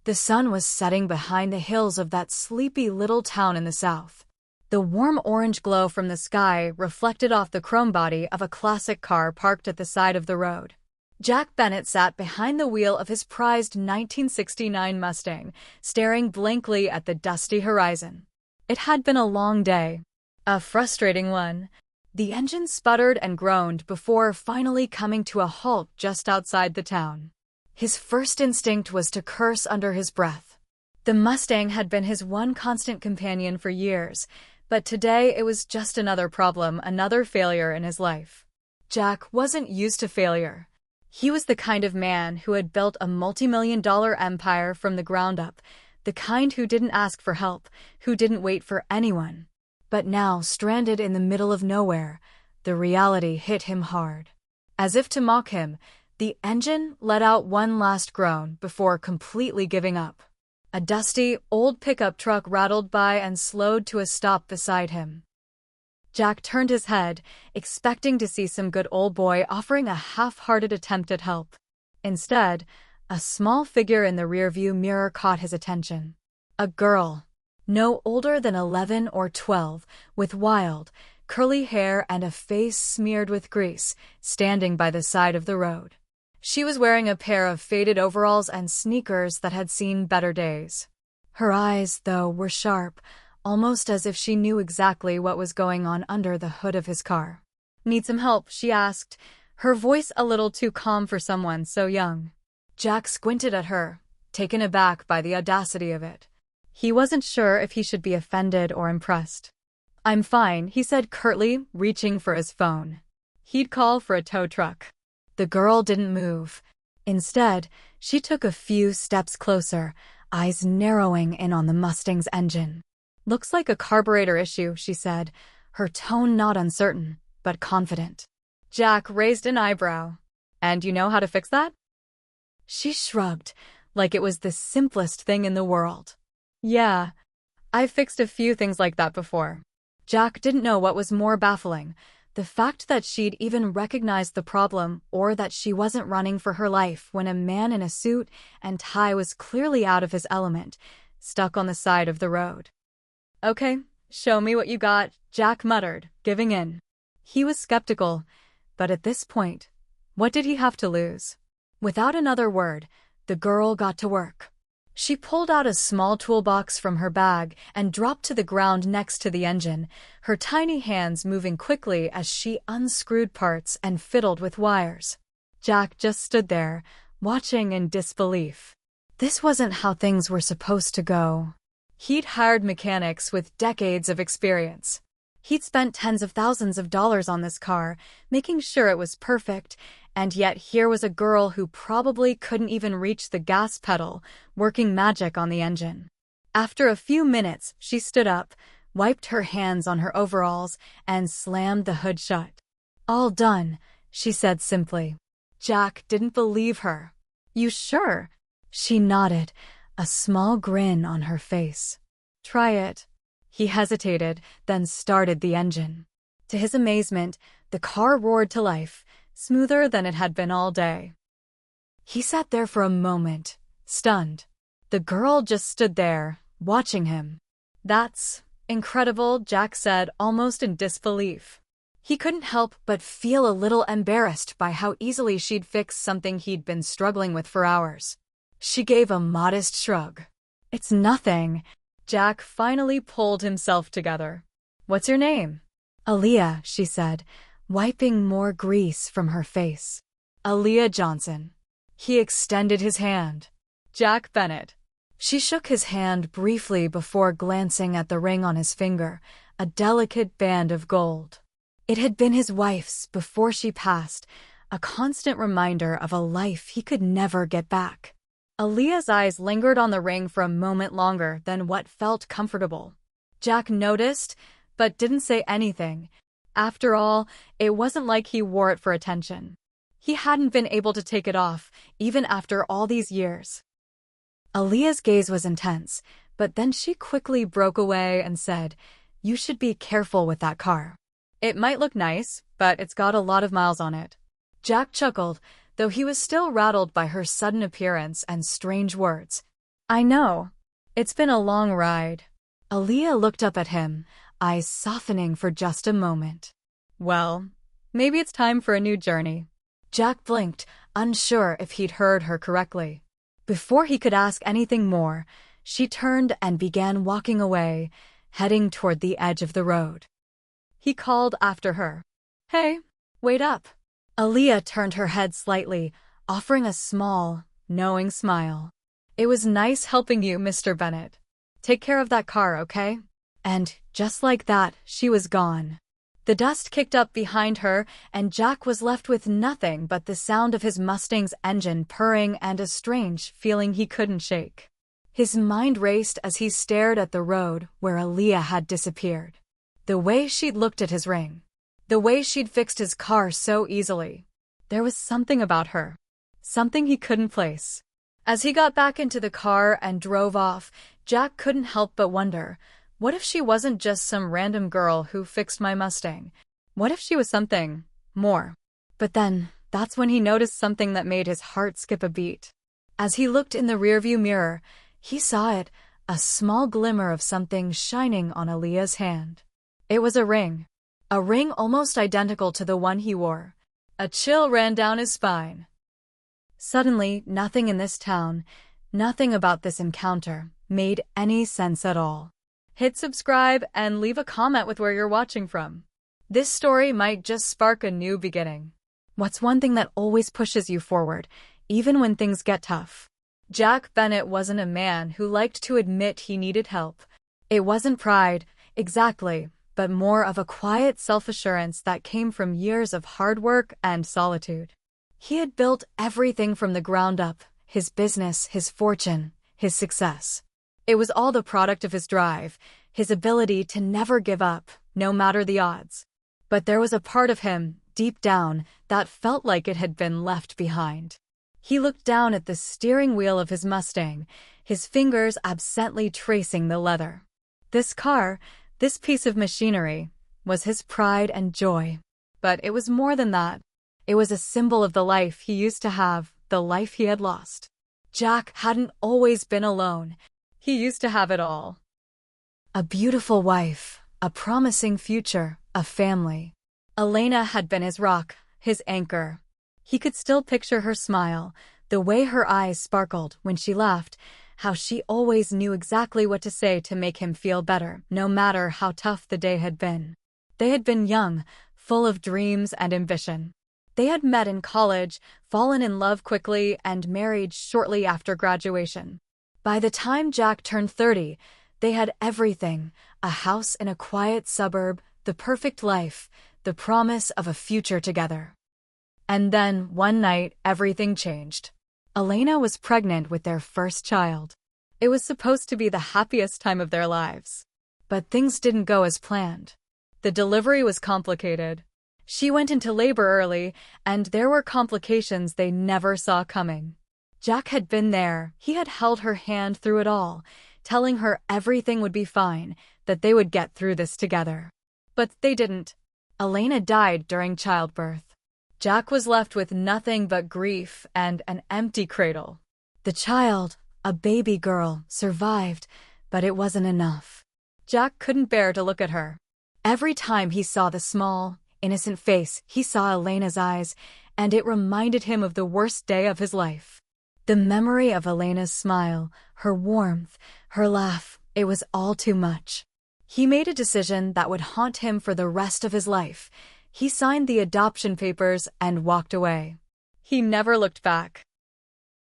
The sun was setting behind the hills of that sleepy little town in the south. The warm orange glow from the sky reflected off the chrome body of a classic car parked at the side of the road. Jack Bennet sat behind the wheel of his prized 1969 Mustang, staring blankly at the dusty horizon. It had been a long day. A frustrating one. The engine sputtered and groaned before finally coming to a halt just outside the town. His first instinct was to curse under his breath. The Mustang had been his one constant companion for years, but today it was just another problem, another failure in his life. Jack wasn't used to failure. He was the kind of man who had built a multi-million-dollar empire from the ground up, the kind who didn't ask for help, who didn't wait for anyone. But now, stranded in the middle of nowhere, the reality hit him hard. As if to mock him, the engine let out one last groan before completely giving up. A dusty, old pickup truck rattled by and slowed to a stop beside him. Jack turned his head, expecting to see some good old boy offering a half-hearted attempt at help. Instead, a small figure in the rearview mirror caught his attention. A girl, no older than 11 or 12, with wild, curly hair and a face smeared with grease, standing by the side of the road. She was wearing a pair of faded overalls and sneakers that had seen better days. Her eyes, though, were sharp, almost as if she knew exactly what was going on under the hood of his car. "Need some help?" she asked, her voice a little too calm for someone so young. Jack squinted at her, taken aback by the audacity of it. He wasn't sure if he should be offended or impressed. "I'm fine," he said curtly, reaching for his phone. He'd call for a tow truck. The girl didn't move. Instead, she took a few steps closer, eyes narrowing in on the Mustang's engine. "Looks like a carburetor issue," she said, her tone not uncertain, but confident. Jack raised an eyebrow. "And you know how to fix that?" She shrugged, like it was the simplest thing in the world. "Yeah, I've fixed a few things like that before." Jack didn't know what was more baffling, the fact that she'd even recognized the problem or that she wasn't running for her life when a man in a suit and tie was clearly out of his element, stuck on the side of the road. "Okay, show me what you got," Jack muttered, giving in. He was skeptical, but at this point, what did he have to lose? Without another word, the girl got to work. She pulled out a small toolbox from her bag and dropped to the ground next to the engine, her tiny hands moving quickly as she unscrewed parts and fiddled with wires. Jack just stood there, watching in disbelief. This wasn't how things were supposed to go. He'd hired mechanics with decades of experience. He'd spent tens of thousands of dollars on this car, making sure it was perfect, and yet here was a girl who probably couldn't even reach the gas pedal, working magic on the engine. After a few minutes, she stood up, wiped her hands on her overalls, and slammed the hood shut. "All done," she said simply. Jack didn't believe her. "You sure?" She nodded, a small grin on her face. "Try it." He hesitated, then started the engine. To his amazement, the car roared to life, smoother than it had been all day. He sat there for a moment, stunned. The girl just stood there, watching him. "That's incredible," Jack said, almost in disbelief. He couldn't help but feel a little embarrassed by how easily she'd fixed something he'd been struggling with for hours. She gave a modest shrug. "It's nothing." Jack finally pulled himself together. "What's your name?" "Aaliyah," she said, wiping more grease from her face. "Aaliyah Johnson." He extended his hand. "Jack Bennet." She shook his hand briefly before glancing at the ring on his finger, a delicate band of gold. It had been his wife's before she passed, a constant reminder of a life he could never get back. Aaliyah's eyes lingered on the ring for a moment longer than what felt comfortable. Jack noticed, but didn't say anything. After all, it wasn't like he wore it for attention. He hadn't been able to take it off, even after all these years. Aaliyah's gaze was intense, but then she quickly broke away and said, "You should be careful with that car. It might look nice, but it's got a lot of miles on it." Jack chuckled, though he was still rattled by her sudden appearance and strange words. I know. It's been a long ride. Aaliyah looked up at him, eyes softening for just a moment. Well, maybe it's time for a new journey. Jack blinked, unsure if he'd heard her correctly. Before he could ask anything more, she turned and began walking away, heading toward the edge of the road. He called after her. Hey, wait up. Aaliyah turned her head slightly, offering a small, knowing smile. It was nice helping you, Mr. Bennett. Take care of that car, okay? And, just like that, she was gone. The dust kicked up behind her, and Jack was left with nothing but the sound of his Mustang's engine purring and a strange feeling he couldn't shake. His mind raced as he stared at the road where Aaliyah had disappeared. The way she'd looked at his ring. The way she'd fixed his car so easily. There was something about her. Something he couldn't place. As he got back into the car and drove off, Jack couldn't help but wonder, what if she wasn't just some random girl who fixed my Mustang? What if she was something more? But then, that's when he noticed something that made his heart skip a beat. As he looked in the rearview mirror, he saw it, a small glimmer of something shining on Aaliyah's hand. It was a ring almost identical to the one he wore. A chill ran down his spine. Suddenly, nothing in this town, nothing about this encounter, made any sense at all. Hit subscribe and leave a comment with where you're watching from. This story might just spark a new beginning. What's one thing that always pushes you forward, even when things get tough? Jack Bennett wasn't a man who liked to admit he needed help. It wasn't pride, exactly, but more of a quiet self-assurance that came from years of hard work and solitude. He had built everything from the ground up, his business, his fortune, his success. It was all the product of his drive, his ability to never give up, no matter the odds. But there was a part of him, deep down, that felt like it had been left behind. He looked down at the steering wheel of his Mustang, his fingers absently tracing the leather. This car, this piece of machinery, was his pride and joy. But it was more than that. It was a symbol of the life he used to have, the life he had lost. Jack hadn't always been alone. He used to have it all. A beautiful wife, a promising future, a family. Elena had been his rock, his anchor. He could still picture her smile, the way her eyes sparkled when she laughed, how she always knew exactly what to say to make him feel better, no matter how tough the day had been. They had been young, full of dreams and ambition. They had met in college, fallen in love quickly, and married shortly after graduation. By the time Jack turned 30, they had everything, a house in a quiet suburb, the perfect life, the promise of a future together. And then, one night, everything changed. Elena was pregnant with their first child. It was supposed to be the happiest time of their lives. But things didn't go as planned. The delivery was complicated. She went into labor early, and there were complications they never saw coming. Jack had been there. He had held her hand through it all, telling her everything would be fine, that they would get through this together. But they didn't. Elena died during childbirth. Jack was left with nothing but grief and an empty cradle. The child, a baby girl, survived, but it wasn't enough. Jack couldn't bear to look at her. Every time he saw the small, innocent face, he saw Elena's eyes, and it reminded him of the worst day of his life. The memory of Elena's smile, her warmth, her laugh, it was all too much. He made a decision that would haunt him for the rest of his life. He signed the adoption papers and walked away. He never looked back.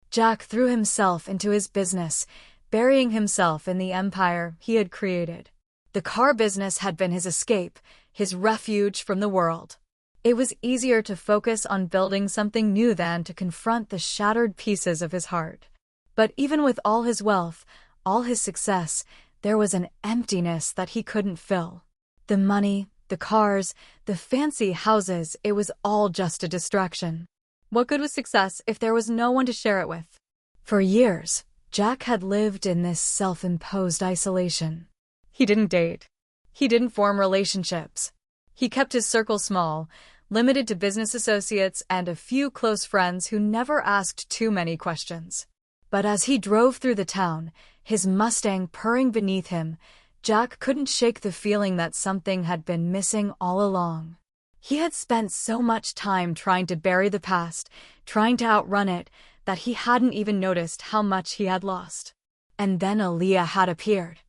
Jack threw himself into his business, burying himself in the empire he had created. The car business had been his escape, his refuge from the world. It was easier to focus on building something new than to confront the shattered pieces of his heart. But even with all his wealth, all his success, there was an emptiness that he couldn't fill. The money, the cars, the fancy houses, it was all just a distraction. What good was success if there was no one to share it with? For years, Jack had lived in this self-imposed isolation. He didn't date. He didn't form relationships. He kept his circle small, limited to business associates and a few close friends who never asked too many questions. But as he drove through the town, his Mustang purring beneath him, Jack couldn't shake the feeling that something had been missing all along. He had spent so much time trying to bury the past, trying to outrun it, that he hadn't even noticed how much he had lost. And then Aaliyah had appeared.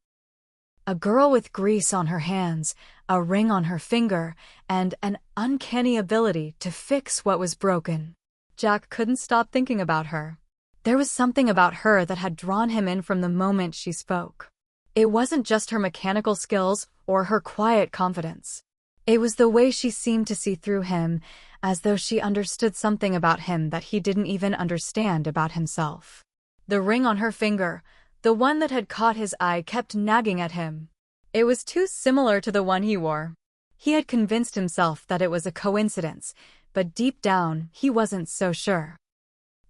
A girl with grease on her hands, a ring on her finger, and an uncanny ability to fix what was broken. Jack couldn't stop thinking about her. There was something about her that had drawn him in from the moment she spoke. It wasn't just her mechanical skills or her quiet confidence. It was the way she seemed to see through him, as though she understood something about him that he didn't even understand about himself. The ring on her finger, the one that had caught his eye, kept nagging at him. It was too similar to the one he wore. He had convinced himself that it was a coincidence, but deep down, he wasn't so sure.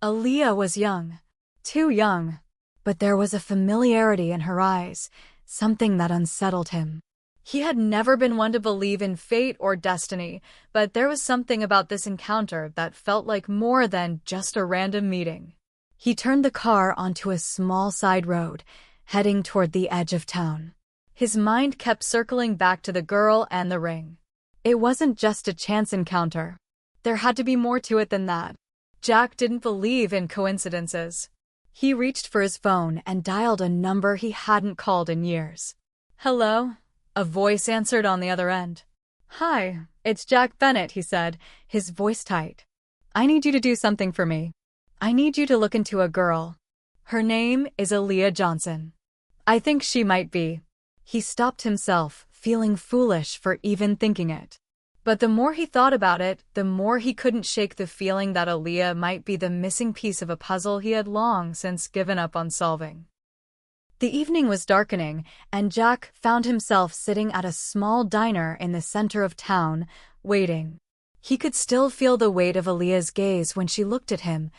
Aaliyah was young. Too young. But there was a familiarity in her eyes, something that unsettled him. He had never been one to believe in fate or destiny, but there was something about this encounter that felt like more than just a random meeting. He turned the car onto a small side road, heading toward the edge of town. His mind kept circling back to the girl and the ring. It wasn't just a chance encounter. There had to be more to it than that. Jack didn't believe in coincidences. He reached for his phone and dialed a number he hadn't called in years. "Hello?" A voice answered on the other end. "Hi, it's Jack Bennett," he said, his voice tight. "I need you to do something for me. I need you to look into a girl. Her name is Aaliyah Johnson. I think she might be." He stopped himself, feeling foolish for even thinking it. But the more he thought about it, the more he couldn't shake the feeling that Aaliyah might be the missing piece of a puzzle he had long since given up on solving. The evening was darkening, and Jack found himself sitting at a small diner in the center of town, waiting. He could still feel the weight of Aaliyah's gaze when she looked at him,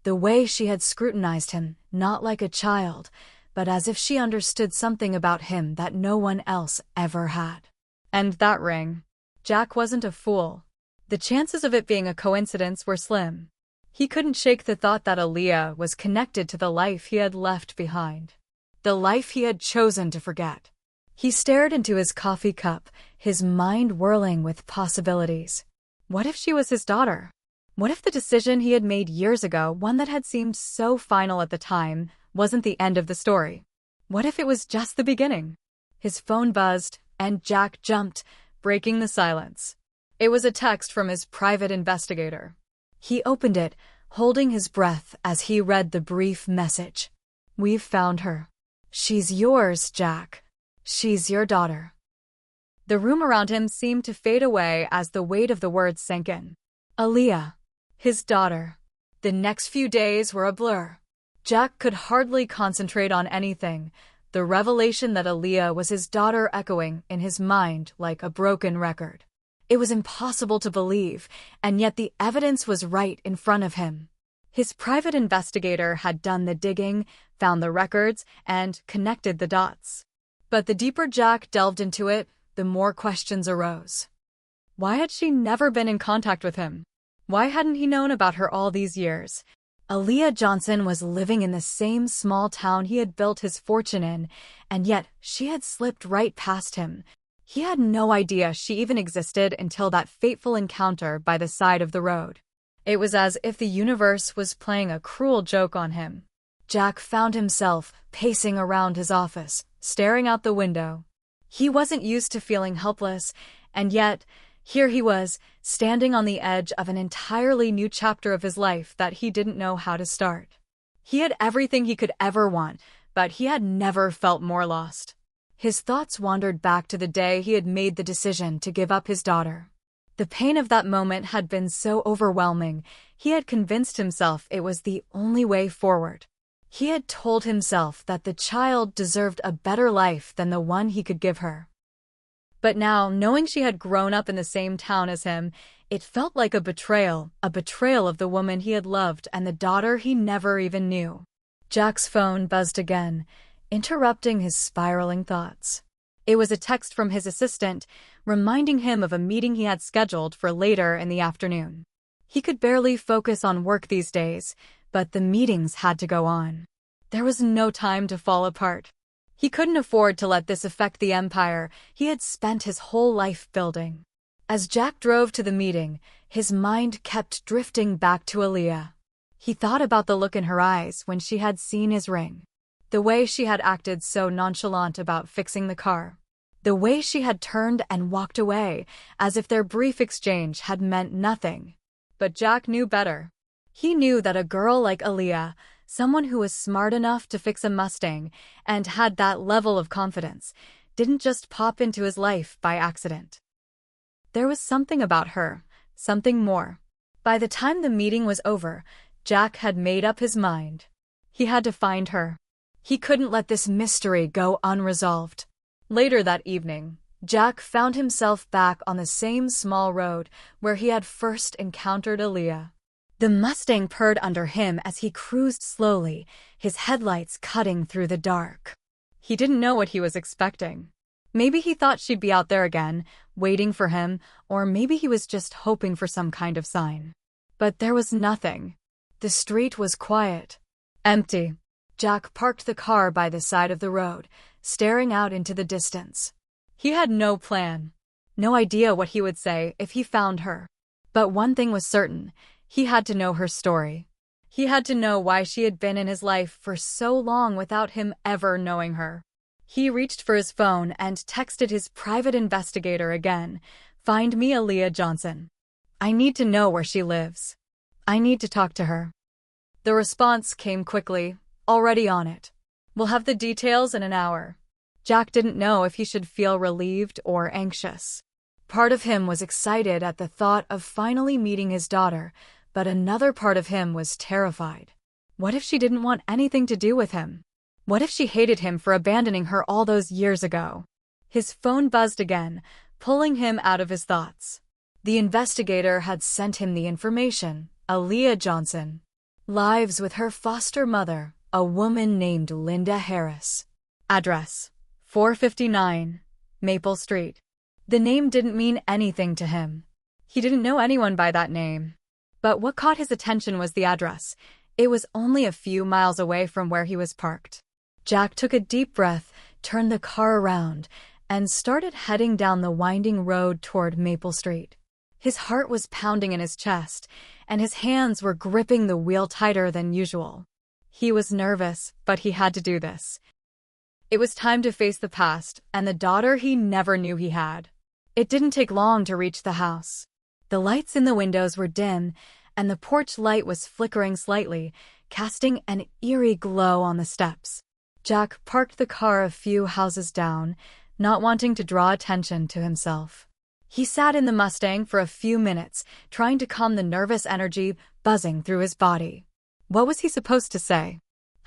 the way she had scrutinized him, not like a child, but as if she understood something about him that no one else ever had. And that ring. Jack wasn't a fool. The chances of it being a coincidence were slim. He couldn't shake the thought that Aaliyah was connected to the life he had left behind. The life he had chosen to forget. He stared into his coffee cup, his mind whirling with possibilities. What if she was his daughter? What if the decision he had made years ago, one that had seemed so final at the time, wasn't the end of the story? What if it was just the beginning? His phone buzzed, and Jack jumped, breaking the silence. It was a text from his private investigator. He opened it, holding his breath as he read the brief message. "We've found her. She's yours, Jack. She's your daughter." The room around him seemed to fade away as the weight of the words sank in. Aaliyah. His daughter. The next few days were a blur. Jack could hardly concentrate on anything, the revelation that Aaliyah was his daughter echoing in his mind like a broken record. It was impossible to believe, and yet the evidence was right in front of him. His private investigator had done the digging, found the records, and connected the dots. But the deeper Jack delved into it, the more questions arose. Why had she never been in contact with him? Why hadn't he known about her all these years? Aaliyah Johnson was living in the same small town he had built his fortune in, and yet she had slipped right past him. He had no idea she even existed until that fateful encounter by the side of the road. It was as if the universe was playing a cruel joke on him. Jack found himself pacing around his office, staring out the window. He wasn't used to feeling helpless, and yet, here he was, standing on the edge of an entirely new chapter of his life that he didn't know how to start. He had everything he could ever want, but he had never felt more lost. His thoughts wandered back to the day he had made the decision to give up his daughter. The pain of that moment had been so overwhelming, he had convinced himself it was the only way forward. He had told himself that the child deserved a better life than the one he could give her. But now, knowing she had grown up in the same town as him, it felt like a betrayal of the woman he had loved and the daughter he never even knew. Jack's phone buzzed again, interrupting his spiraling thoughts. It was a text from his assistant, reminding him of a meeting he had scheduled for later in the afternoon. He could barely focus on work these days, but the meetings had to go on. There was no time to fall apart. He couldn't afford to let this affect the empire he had spent his whole life building. As Jack drove to the meeting, his mind kept drifting back to Aaliyah. He thought about the look in her eyes when she had seen his ring. The way she had acted so nonchalant about fixing the car. The way she had turned and walked away, as if their brief exchange had meant nothing. But Jack knew better. He knew that a girl like Aaliyah, someone who was smart enough to fix a Mustang and had that level of confidence, didn't just pop into his life by accident. There was something about her, something more. By the time the meeting was over, Jack had made up his mind. He had to find her. He couldn't let this mystery go unresolved. Later that evening, Jack found himself back on the same small road where he had first encountered Aaliyah. The Mustang purred under him as he cruised slowly, his headlights cutting through the dark. He didn't know what he was expecting. Maybe he thought she'd be out there again, waiting for him, or maybe he was just hoping for some kind of sign. But there was nothing. The street was quiet. Empty. Jack parked the car by the side of the road, staring out into the distance. He had no plan. No idea what he would say if he found her. But one thing was certain. He had to know her story. He had to know why she had been in his life for so long without him ever knowing her. He reached for his phone and texted his private investigator again. "Find me Aaliyah Johnson. I need to know where she lives. I need to talk to her." The response came quickly. "Already on it. We'll have the details in an hour." Jack didn't know if he should feel relieved or anxious. Part of him was excited at the thought of finally meeting his daughter, but another part of him was terrified. What if she didn't want anything to do with him? What if she hated him for abandoning her all those years ago? His phone buzzed again, pulling him out of his thoughts. The investigator had sent him the information. Aaliyah Johnson. Lives with her foster mother, a woman named Linda Harris. Address: 459 Maple Street. The name didn't mean anything to him. He didn't know anyone by that name. But what caught his attention was the address. It was only a few miles away from where he was parked. Jack took a deep breath, turned the car around, and started heading down the winding road toward Maple Street. His heart was pounding in his chest, and his hands were gripping the wheel tighter than usual. He was nervous, but he had to do this. It was time to face the past and the daughter he never knew he had. It didn't take long to reach the house. The lights in the windows were dim, and the porch light was flickering slightly, casting an eerie glow on the steps. Jack parked the car a few houses down, not wanting to draw attention to himself. He sat in the Mustang for a few minutes, trying to calm the nervous energy buzzing through his body. What was he supposed to say?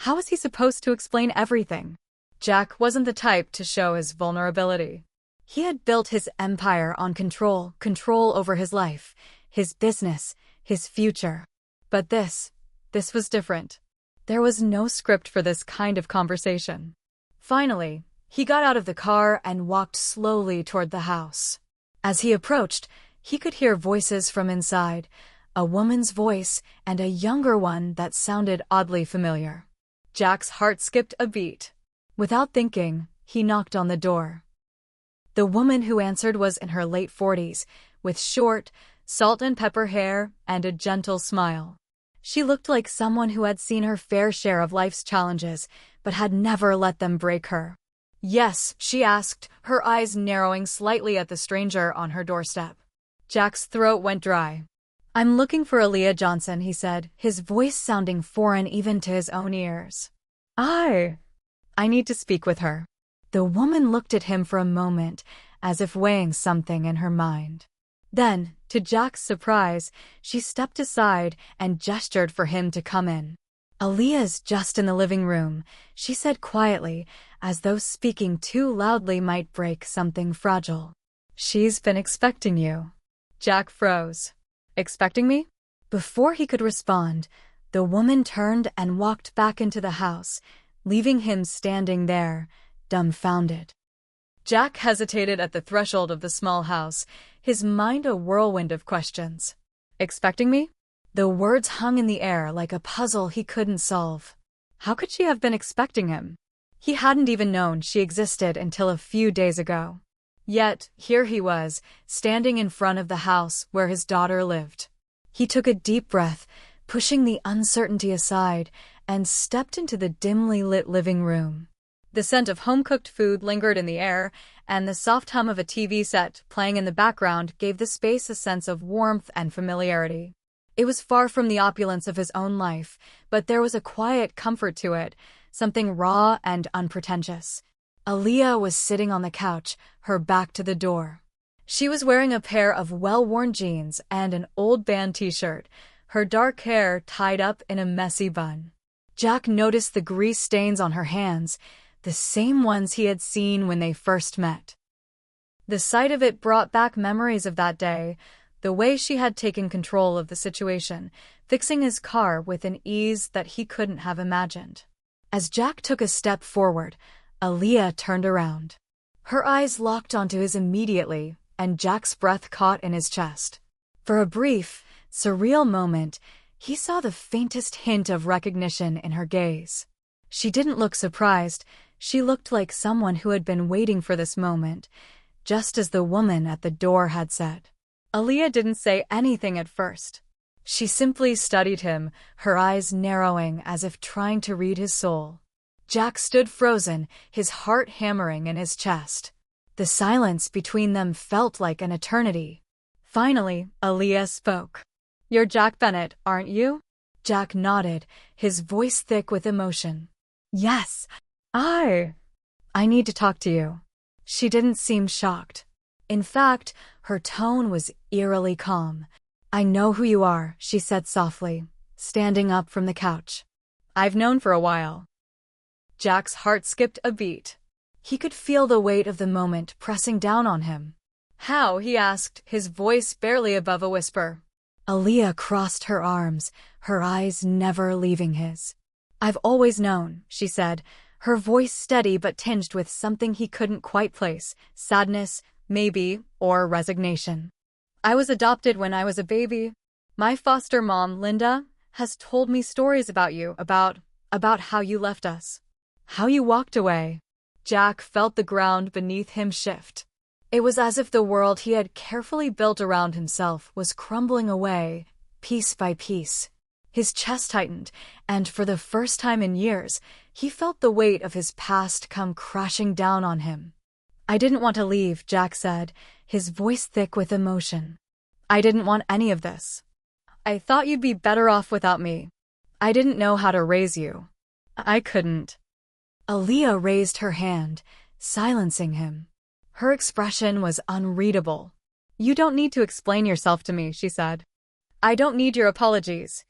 How was he supposed to explain everything? Jack wasn't the type to show his vulnerability. He had built his empire on control over his life, his business, his future. But this was different. There was no script for this kind of conversation. Finally, he got out of the car and walked slowly toward the house. As he approached, he could hear voices from inside, a woman's voice and a younger one that sounded oddly familiar. Jack's heart skipped a beat. Without thinking, he knocked on the door. The woman who answered was in her late 40s, with short, salt and pepper hair and a gentle smile. She looked like someone who had seen her fair share of life's challenges, but had never let them break her. "Yes," she asked, her eyes narrowing slightly at the stranger on her doorstep. Jack's throat went dry. "I'm looking for Aaliyah Johnson," he said, his voice sounding foreign even to his own ears. I need to speak with her." The woman looked at him for a moment, as if weighing something in her mind. Then, to Jack's surprise, she stepped aside and gestured for him to come in. "Aaliyah's just in the living room," she said quietly, as though speaking too loudly might break something fragile. "She's been expecting you." Jack froze. "Expecting me?" Before he could respond, the woman turned and walked back into the house, leaving him standing there, dumbfounded. Jack hesitated at the threshold of the small house, his mind a whirlwind of questions. "Expecting me?" The words hung in the air like a puzzle he couldn't solve. How could she have been expecting him? He hadn't even known she existed until a few days ago. Yet, here he was, standing in front of the house where his daughter lived. He took a deep breath, pushing the uncertainty aside, and stepped into the dimly lit living room. The scent of home-cooked food lingered in the air, and the soft hum of a TV set playing in the background gave the space a sense of warmth and familiarity. It was far from the opulence of his own life, but there was a quiet comfort to it, something raw and unpretentious. Aaliyah was sitting on the couch, her back to the door. She was wearing a pair of well-worn jeans and an old band t-shirt, her dark hair tied up in a messy bun. Jack noticed the grease stains on her hands, the same ones he had seen when they first met. The sight of it brought back memories of that day, the way she had taken control of the situation, fixing his car with an ease that he couldn't have imagined. As Jack took a step forward, Aaliyah turned around. Her eyes locked onto his immediately, and Jack's breath caught in his chest. For a brief, surreal moment, he saw the faintest hint of recognition in her gaze. She didn't look surprised, she looked like someone who had been waiting for this moment, just as the woman at the door had said. Aaliyah didn't say anything at first. She simply studied him, her eyes narrowing as if trying to read his soul. Jack stood frozen, his heart hammering in his chest. The silence between them felt like an eternity. Finally, Aaliyah spoke. "You're Jack Bennett, aren't you?" Jack nodded, his voice thick with emotion. "Yes, I need to talk to you." She didn't seem shocked. In fact, her tone was eerily calm. "I know who you are," she said softly, standing up from the couch. "I've known for a while." Jack's heart skipped a beat. He could feel the weight of the moment pressing down on him. "How?" he asked, his voice barely above a whisper. Aaliyah crossed her arms, her eyes never leaving his. "I've always known," she said, her voice steady but tinged with something he couldn't quite place, sadness, maybe, or resignation. "I was adopted when I was a baby. My foster mom, Linda, has told me stories about you, about how you left us. How you walked away." Jack felt the ground beneath him shift. It was as if the world he had carefully built around himself was crumbling away, piece by piece. His chest tightened, and for the first time in years, he felt the weight of his past come crashing down on him. "I didn't want to leave," Jack said, his voice thick with emotion. "I didn't want any of this. I thought you'd be better off without me. I didn't know how to raise you. I couldn't." Aaliyah raised her hand, silencing him. Her expression was unreadable. "You don't need to explain yourself to me," she said. "I don't need your apologies.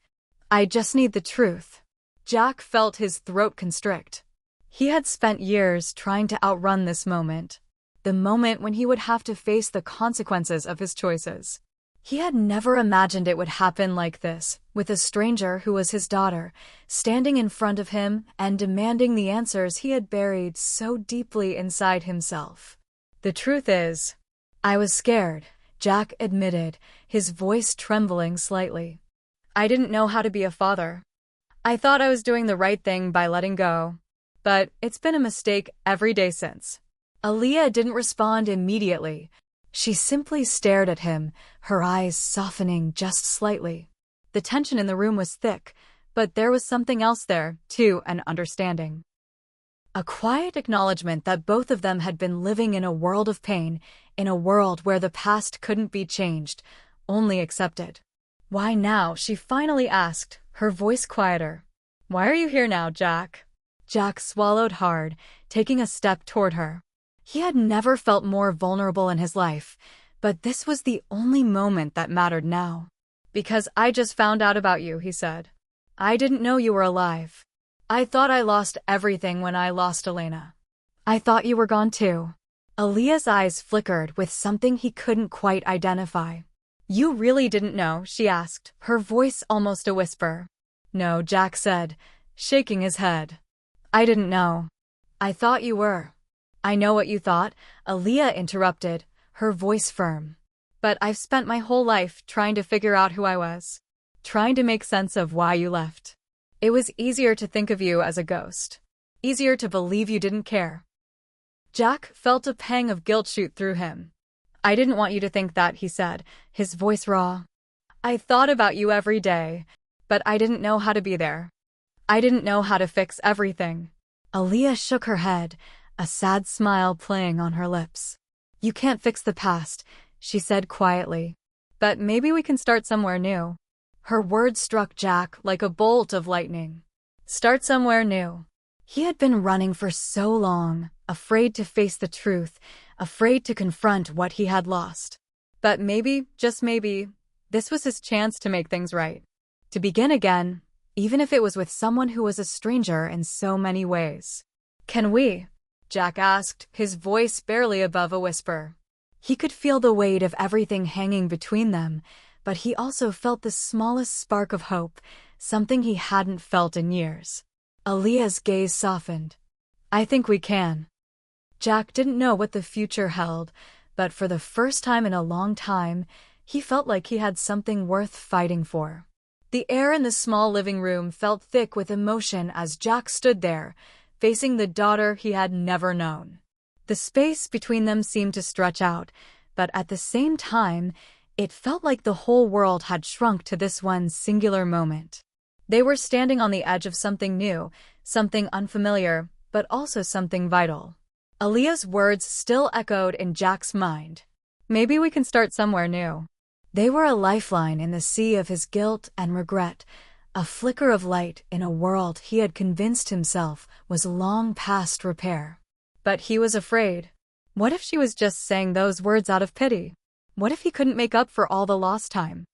I just need the truth." Jack felt his throat constrict. He had spent years trying to outrun this moment, the moment when he would have to face the consequences of his choices. He had never imagined it would happen like this, with a stranger who was his daughter, standing in front of him and demanding the answers he had buried so deeply inside himself. "The truth is, I was scared," Jack admitted, his voice trembling slightly. "I didn't know how to be a father. I thought I was doing the right thing by letting go, but it's been a mistake every day since." Aaliyah didn't respond immediately. She simply stared at him, her eyes softening just slightly. The tension in the room was thick, but there was something else there, too, an understanding. A quiet acknowledgement that both of them had been living in a world of pain, in a world where the past couldn't be changed, only accepted. "Why now?" she finally asked, her voice quieter. "Why are you here now, Jack?" Jack swallowed hard, taking a step toward her. He had never felt more vulnerable in his life, but this was the only moment that mattered now. "Because I just found out about you," he said. "I didn't know you were alive. I thought I lost everything when I lost Elena. I thought you were gone too." Aaliyah's eyes flickered with something he couldn't quite identify. "You really didn't know?" she asked, her voice almost a whisper. "No," Jack said, shaking his head. "I didn't know. I thought you were." "I know what you thought," Aaliyah interrupted, her voice firm. "But I've spent my whole life trying to figure out who I was. Trying to make sense of why you left." It was easier to think of you as a ghost. Easier to believe you didn't care. Jack felt a pang of guilt shoot through him. I didn't want you to think that, he said, his voice raw. I thought about you every day, but I didn't know how to be there. I didn't know how to fix everything. Aaliyah shook her head, a sad smile playing on her lips. You can't fix the past, she said quietly. But maybe we can start somewhere new. Her words struck Jack like a bolt of lightning. Start somewhere new. He had been running for so long, afraid to face the truth, afraid to confront what he had lost. But maybe, just maybe, this was his chance to make things right. To begin again, even if it was with someone who was a stranger in so many ways. Can we? Jack asked, his voice barely above a whisper. He could feel the weight of everything hanging between them, but he also felt the smallest spark of hope, something he hadn't felt in years. Aaliyah's gaze softened. I think we can. Jack didn't know what the future held, but for the first time in a long time, he felt like he had something worth fighting for. The air in the small living room felt thick with emotion as Jack stood there, facing the daughter he had never known. The space between them seemed to stretch out, but at the same time, it felt like the whole world had shrunk to this one singular moment. They were standing on the edge of something new, something unfamiliar, but also something vital. Aaliyah's words still echoed in Jack's mind. Maybe we can start somewhere new. They were a lifeline in the sea of his guilt and regret, a flicker of light in a world he had convinced himself was long past repair. But he was afraid. What if she was just saying those words out of pity? What if he couldn't make up for all the lost time?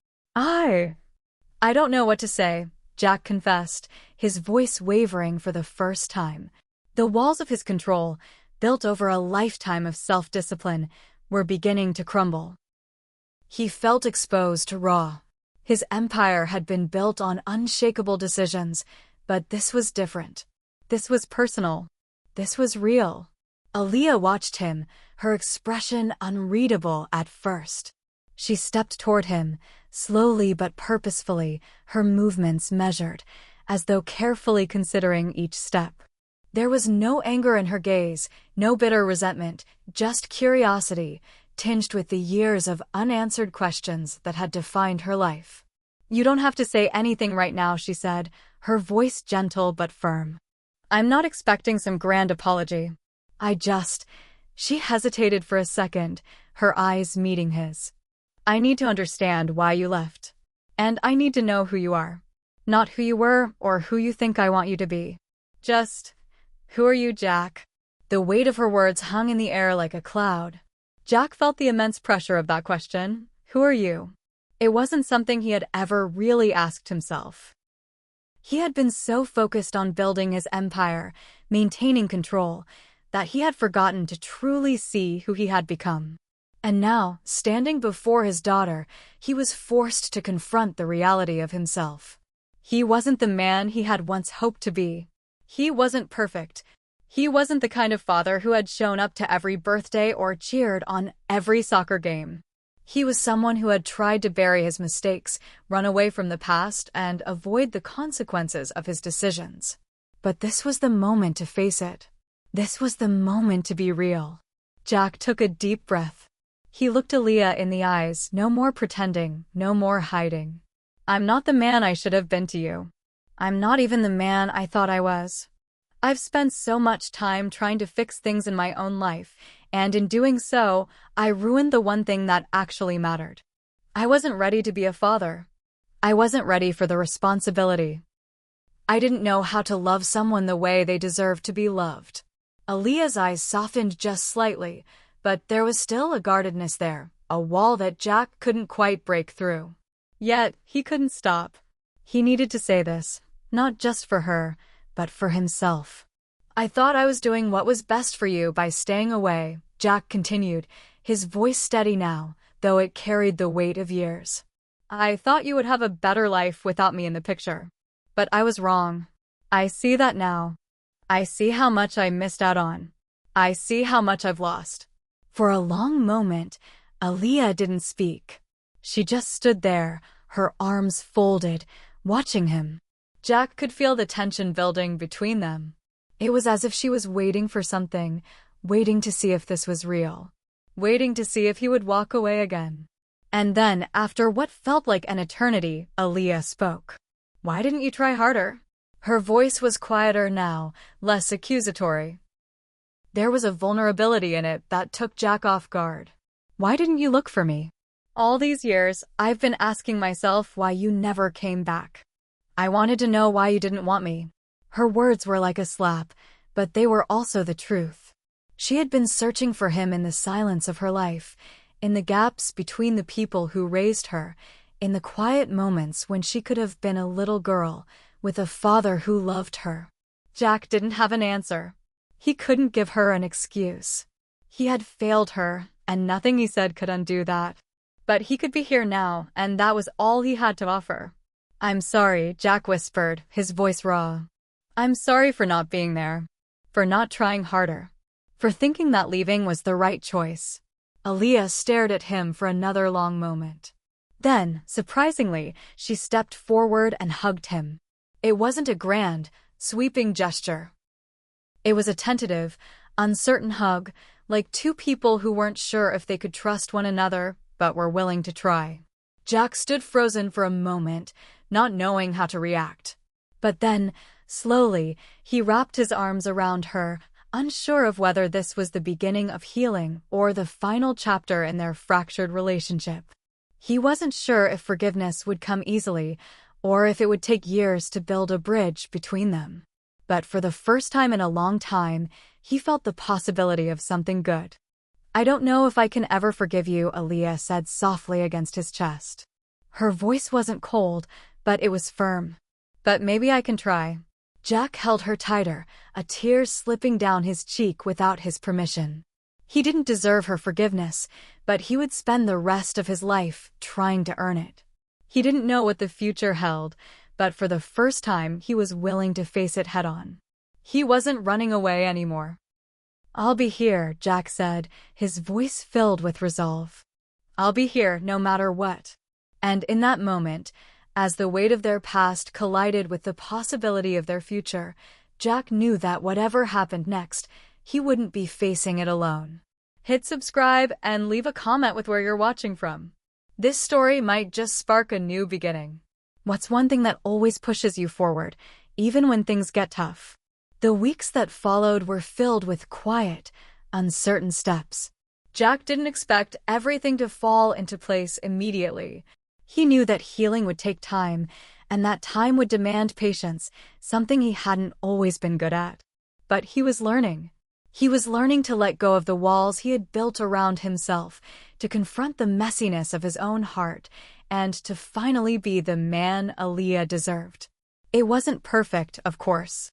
I don't know what to say, Jack confessed, his voice wavering for the first time. The walls of his control, built over a lifetime of self-discipline, were beginning to crumble. He felt exposed to raw. His empire had been built on unshakable decisions, but this was different. This was personal. This was real. Aaliyah watched him, her expression unreadable at first. She stepped toward him, slowly but purposefully, her movements measured, as though carefully considering each step. There was no anger in her gaze, no bitter resentment, just curiosity, tinged with the years of unanswered questions that had defined her life. You don't have to say anything right now, she said, her voice gentle but firm. I'm not expecting some grand apology. She hesitated for a second, her eyes meeting his. I need to understand why you left. And I need to know who you are. Not who you were or who you think I want you to be. Just, who are you, Jack? The weight of her words hung in the air like a cloud. Jack felt the immense pressure of that question. Who are you? It wasn't something he had ever really asked himself. He had been so focused on building his empire, maintaining control, that he had forgotten to truly see who he had become. And now, standing before his daughter, he was forced to confront the reality of himself. He wasn't the man he had once hoped to be. He wasn't perfect. He wasn't the kind of father who had shown up to every birthday or cheered on every soccer game. He was someone who had tried to bury his mistakes, run away from the past, and avoid the consequences of his decisions. But this was the moment to face it. This was the moment to be real. Jack took a deep breath. He looked Aaliyah in the eyes, no more pretending, no more hiding. I'm not the man I should have been to you. I'm not even the man I thought I was. I've spent so much time trying to fix things in my own life, and in doing so, I ruined the one thing that actually mattered. I wasn't ready to be a father. I wasn't ready for the responsibility. I didn't know how to love someone the way they deserved to be loved. Aaliyah's eyes softened just slightly, but there was still a guardedness there, a wall that Jack couldn't quite break through. Yet, he couldn't stop. He needed to say this, not just for her, but for himself. I thought I was doing what was best for you by staying away, Jack continued, his voice steady now, though it carried the weight of years. I thought you would have a better life without me in the picture. But I was wrong. I see that now. I see how much I missed out on. I see how much I've lost. For a long moment, Aaliyah didn't speak. She just stood there, her arms folded, watching him. Jack could feel the tension building between them. It was as if she was waiting for something, waiting to see if this was real, waiting to see if he would walk away again. And then, after what felt like an eternity, Aaliyah spoke. "Why didn't you try harder?" Her voice was quieter now, less accusatory. There was a vulnerability in it that took Jack off guard. "Why didn't you look for me? All these years, I've been asking myself why you never came back. I wanted to know why you didn't want me." Her words were like a slap, but they were also the truth. She had been searching for him in the silence of her life, in the gaps between the people who raised her, in the quiet moments when she could have been a little girl with a father who loved her. Jack didn't have an answer. He couldn't give her an excuse. He had failed her, and nothing he said could undo that. But he could be here now, and that was all he had to offer. "I'm sorry," Jack whispered, his voice raw. "I'm sorry for not being there, for not trying harder, for thinking that leaving was the right choice." Aaliyah stared at him for another long moment. Then, surprisingly, she stepped forward and hugged him. It wasn't a grand, sweeping gesture. It was a tentative, uncertain hug, like two people who weren't sure if they could trust one another, but were willing to try. Jack stood frozen for a moment, not knowing how to react. But then, slowly, he wrapped his arms around her, unsure of whether this was the beginning of healing or the final chapter in their fractured relationship. He wasn't sure if forgiveness would come easily, or if it would take years to build a bridge between them. But for the first time in a long time, he felt the possibility of something good. "I don't know if I can ever forgive you," Aaliyah said softly against his chest. Her voice wasn't cold, but it was firm. "But maybe I can try." Jack held her tighter, a tear slipping down his cheek without his permission. He didn't deserve her forgiveness, but he would spend the rest of his life trying to earn it. He didn't know what the future held, but for the first time he was willing to face it head-on. He wasn't running away anymore. "I'll be here," Jack said, his voice filled with resolve. "I'll be here no matter what." And in that moment, as the weight of their past collided with the possibility of their future, Jack knew that whatever happened next, he wouldn't be facing it alone. Hit subscribe and leave a comment with where you're watching from. This story might just spark a new beginning. What's one thing that always pushes you forward, even when things get tough? The weeks that followed were filled with quiet, uncertain steps. Jack didn't expect everything to fall into place immediately. He knew that healing would take time, and that time would demand patience, something he hadn't always been good at. But he was learning. He was learning to let go of the walls he had built around himself, to confront the messiness of his own heart, and to finally be the man Aaliyah deserved. It wasn't perfect, of course.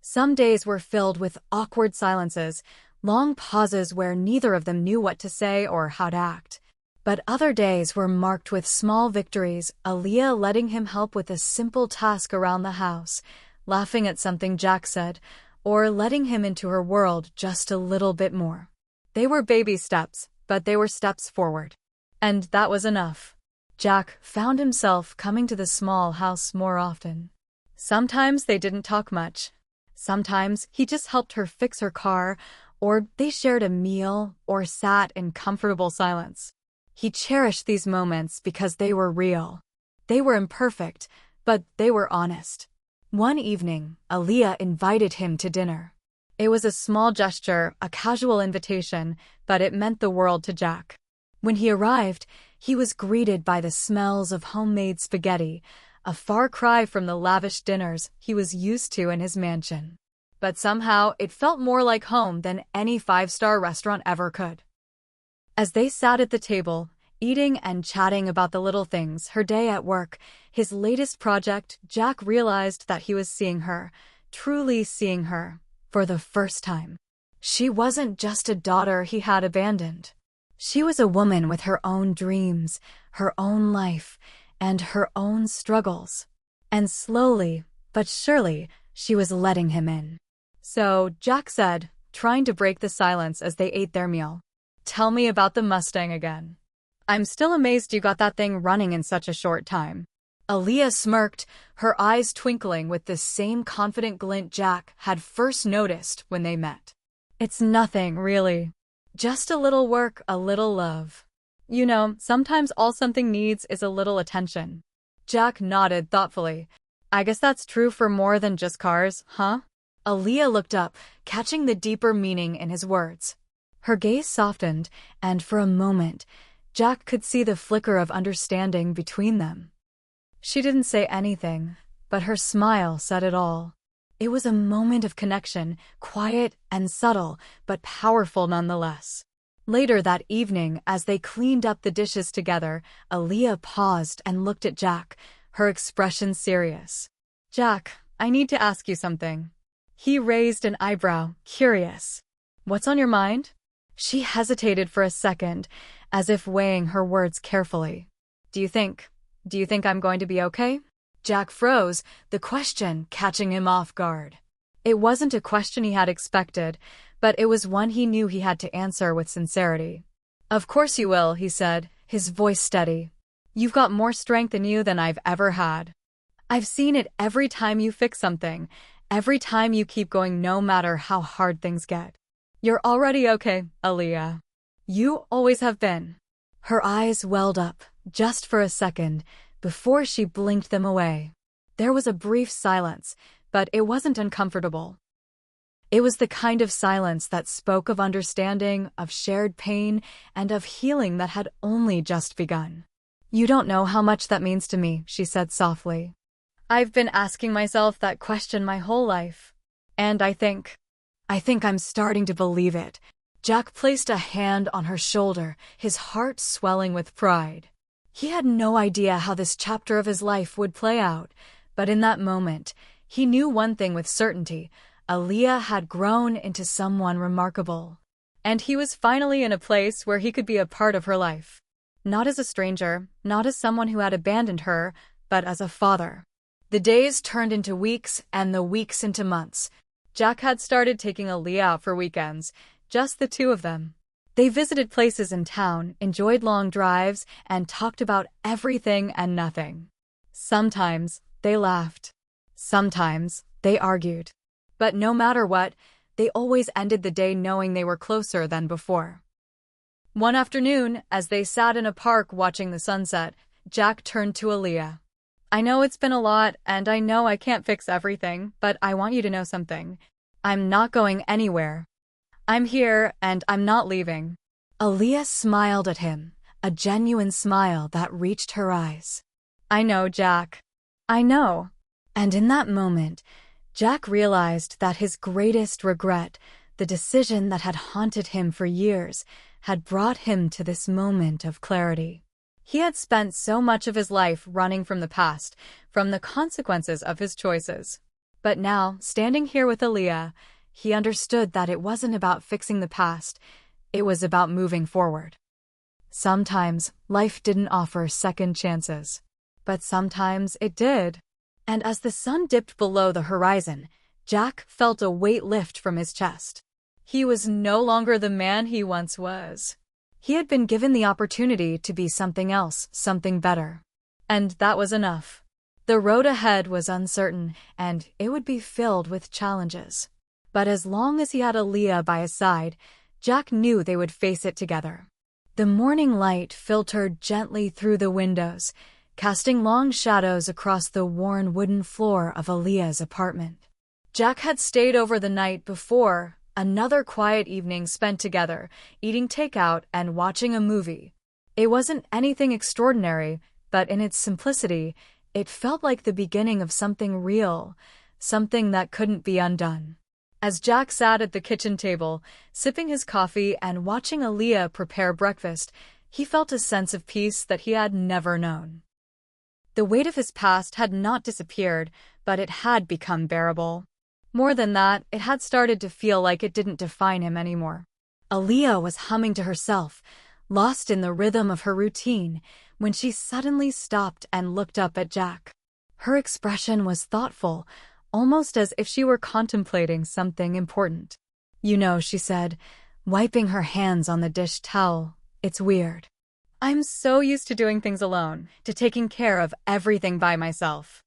Some days were filled with awkward silences, long pauses where neither of them knew what to say or how to act. But other days were marked with small victories, Aaliyah letting him help with a simple task around the house, laughing at something Jack said, or letting him into her world just a little bit more. They were baby steps, but they were steps forward. And that was enough. Jack found himself coming to the small house more often. Sometimes they didn't talk much. Sometimes he just helped her fix her car, or they shared a meal, or sat in comfortable silence. He cherished these moments because they were real. They were imperfect, but they were honest. One evening, Aaliyah invited him to dinner. It was a small gesture, a casual invitation, but it meant the world to Jack. When he arrived, he was greeted by the smells of homemade spaghetti, a far cry from the lavish dinners he was used to in his mansion. But somehow it felt more like home than any five-star restaurant ever could. As they sat at the table, eating and chatting about the little things, her day at work, his latest project, Jack realized that he was seeing her, truly seeing her, for the first time. She wasn't just a daughter he had abandoned. She was a woman with her own dreams, her own life, and her own struggles. And slowly, but surely, she was letting him in. So, Jack said, trying to break the silence as they ate their meal, "Tell me about the Mustang again. I'm still amazed you got that thing running in such a short time." Aaliyah smirked, her eyes twinkling with the same confident glint Jack had first noticed when they met. It's nothing, really. Just a little work, a little love. You know, sometimes all something needs is a little attention. Jack nodded thoughtfully. I guess that's true for more than just cars, huh? Aaliyah looked up, catching the deeper meaning in his words. Her gaze softened, and for a moment, Jack could see the flicker of understanding between them. She didn't say anything, but her smile said it all. It was a moment of connection, quiet and subtle, but powerful nonetheless. Later that evening, as they cleaned up the dishes together, Aaliyah paused and looked at Jack, her expression serious. Jack, I need to ask you something. He raised an eyebrow, curious. What's on your mind? She hesitated for a second, as if weighing her words carefully. Do you think I'm going to be okay? Jack froze, the question catching him off guard. It wasn't a question he had expected, but it was one he knew he had to answer with sincerity. Of course you will, he said, his voice steady. You've got more strength in you than I've ever had. I've seen it every time you fix something, every time you keep going no matter how hard things get. You're already okay, Aaliyah. You always have been. Her eyes welled up, just for a second, before she blinked them away. There was a brief silence, but it wasn't uncomfortable. It was the kind of silence that spoke of understanding, of shared pain, and of healing that had only just begun. You don't know how much that means to me, she said softly. I've been asking myself that question my whole life. And I think I'm starting to believe it. Jack placed a hand on her shoulder, his heart swelling with pride. He had no idea how this chapter of his life would play out, but in that moment, he knew one thing with certainty. Aaliyah had grown into someone remarkable. And he was finally in a place where he could be a part of her life. Not as a stranger, not as someone who had abandoned her, but as a father. The days turned into weeks and the weeks into months. Jack had started taking Aaliyah out for weekends, just the two of them. They visited places in town, enjoyed long drives, and talked about everything and nothing. Sometimes they laughed. Sometimes they argued. But no matter what, they always ended the day knowing they were closer than before. One afternoon, as they sat in a park watching the sunset, Jack turned to Aaliyah. I know it's been a lot, and I know I can't fix everything, but I want you to know something. I'm not going anywhere. I'm here, and I'm not leaving. Aaliyah smiled at him, a genuine smile that reached her eyes. I know, Jack. I know. And in that moment, Jack realized that his greatest regret, the decision that had haunted him for years, had brought him to this moment of clarity. He had spent so much of his life running from the past, from the consequences of his choices. But now, standing here with Aaliyah, he understood that it wasn't about fixing the past, it was about moving forward. Sometimes, life didn't offer second chances. But sometimes it did. And as the sun dipped below the horizon, Jack felt a weight lift from his chest. He was no longer the man he once was. He had been given the opportunity to be something else, something better. And that was enough. The road ahead was uncertain, and it would be filled with challenges. But as long as he had Aaliyah by his side, Jack knew they would face it together. The morning light filtered gently through the windows, casting long shadows across the worn wooden floor of Aaliyah's apartment. Jack had stayed over the night before, another quiet evening spent together, eating takeout and watching a movie. It wasn't anything extraordinary, but in its simplicity, it felt like the beginning of something real, something that couldn't be undone. As Jack sat at the kitchen table, sipping his coffee and watching Aaliyah prepare breakfast, he felt a sense of peace that he had never known. The weight of his past had not disappeared, but it had become bearable. More than that, it had started to feel like it didn't define him anymore. Aaliyah was humming to herself, lost in the rhythm of her routine, when she suddenly stopped and looked up at Jack. Her expression was thoughtful, almost as if she were contemplating something important. You know, she said, wiping her hands on the dish towel, it's weird. I'm so used to doing things alone, to taking care of everything by myself.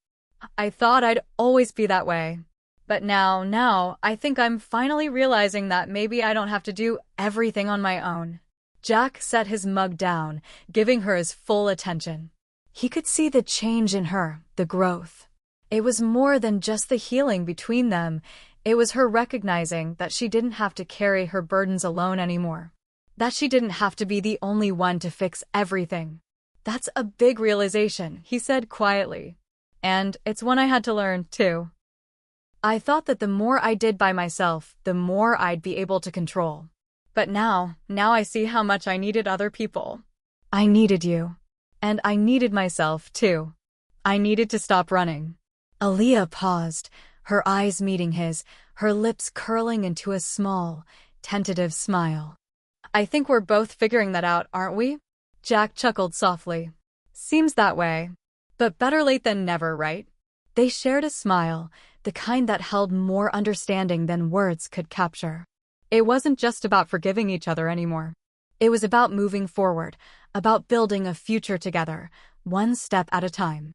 I thought I'd always be that way. But now, I think I'm finally realizing that maybe I don't have to do everything on my own. Jack set his mug down, giving her his full attention. He could see the change in her, the growth. It was more than just the healing between them. It was her recognizing that she didn't have to carry her burdens alone anymore. That she didn't have to be the only one to fix everything. That's a big realization, he said quietly. And it's one I had to learn, too. I thought that the more I did by myself, the more I'd be able to control. But now I see how much I needed other people. I needed you. And I needed myself, too. I needed to stop running. Aaliyah paused, her eyes meeting his, her lips curling into a small, tentative smile. I think we're both figuring that out, aren't we? Jack chuckled softly. Seems that way. But better late than never, right? They shared a smile, the kind that held more understanding than words could capture. It wasn't just about forgiving each other anymore. It was about moving forward, about building a future together, one step at a time.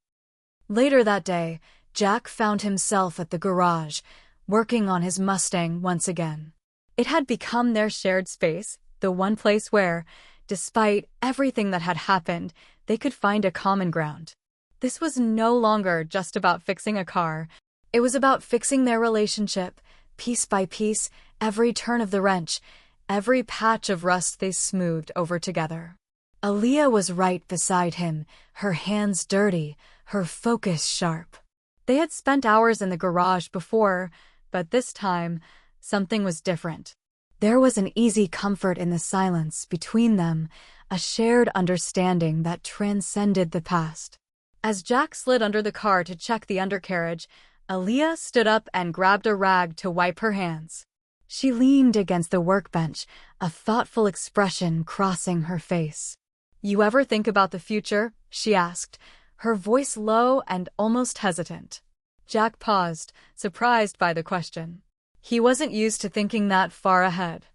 Later that day, Jack found himself at the garage, working on his Mustang once again. It had become their shared space, the one place where, despite everything that had happened, they could find a common ground. This was no longer just about fixing a car. It was about fixing their relationship, piece by piece, every turn of the wrench, every patch of rust they smoothed over together. Aaliyah was right beside him, her hands dirty, her focus sharp. They had spent hours in the garage before, but this time, something was different. There was an easy comfort in the silence between them, a shared understanding that transcended the past. As Jack slid under the car to check the undercarriage, Aaliyah stood up and grabbed a rag to wipe her hands. She leaned against the workbench, a thoughtful expression crossing her face. "You ever think about the future?" she asked, her voice low and almost hesitant. Jack paused, surprised by the question. He wasn't used to thinking that far ahead.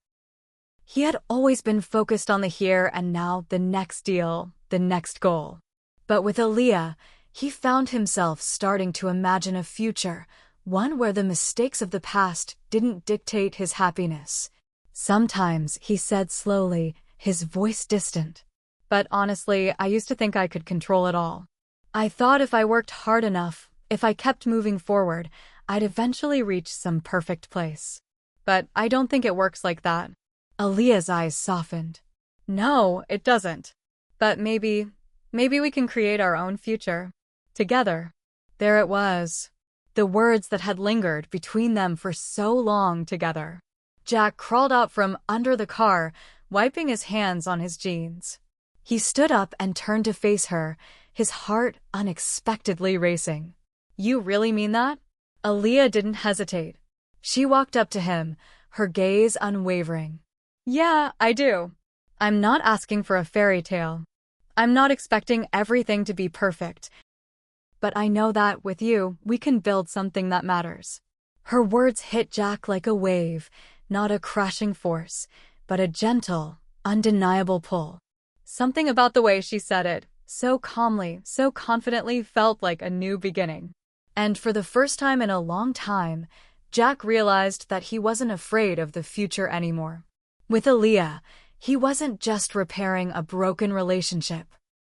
He had always been focused on the here and now, the next deal, the next goal. But with Aaliyah, he found himself starting to imagine a future, one where the mistakes of the past didn't dictate his happiness. Sometimes, he said slowly, his voice distant. But honestly, I used to think I could control it all. I thought if I worked hard enough, if I kept moving forward, I'd eventually reach some perfect place. But I don't think it works like that. Aaliyah's eyes softened. No, it doesn't. But maybe we can create our own future. Together. There it was. The words that had lingered between them for so long together. Jack crawled out from under the car, wiping his hands on his jeans. He stood up and turned to face her, his heart unexpectedly racing. "You really mean that?" Aaliyah didn't hesitate. She walked up to him, her gaze unwavering. "Yeah, I do. I'm not asking for a fairy tale. I'm not expecting everything to be perfect. But I know that, with you, we can build something that matters." Her words hit Jack like a wave, not a crashing force, but a gentle, undeniable pull. Something about the way she said it, so calmly, so confidently, felt like a new beginning. And for the first time in a long time, Jack realized that he wasn't afraid of the future anymore. With Aaliyah, he wasn't just repairing a broken relationship.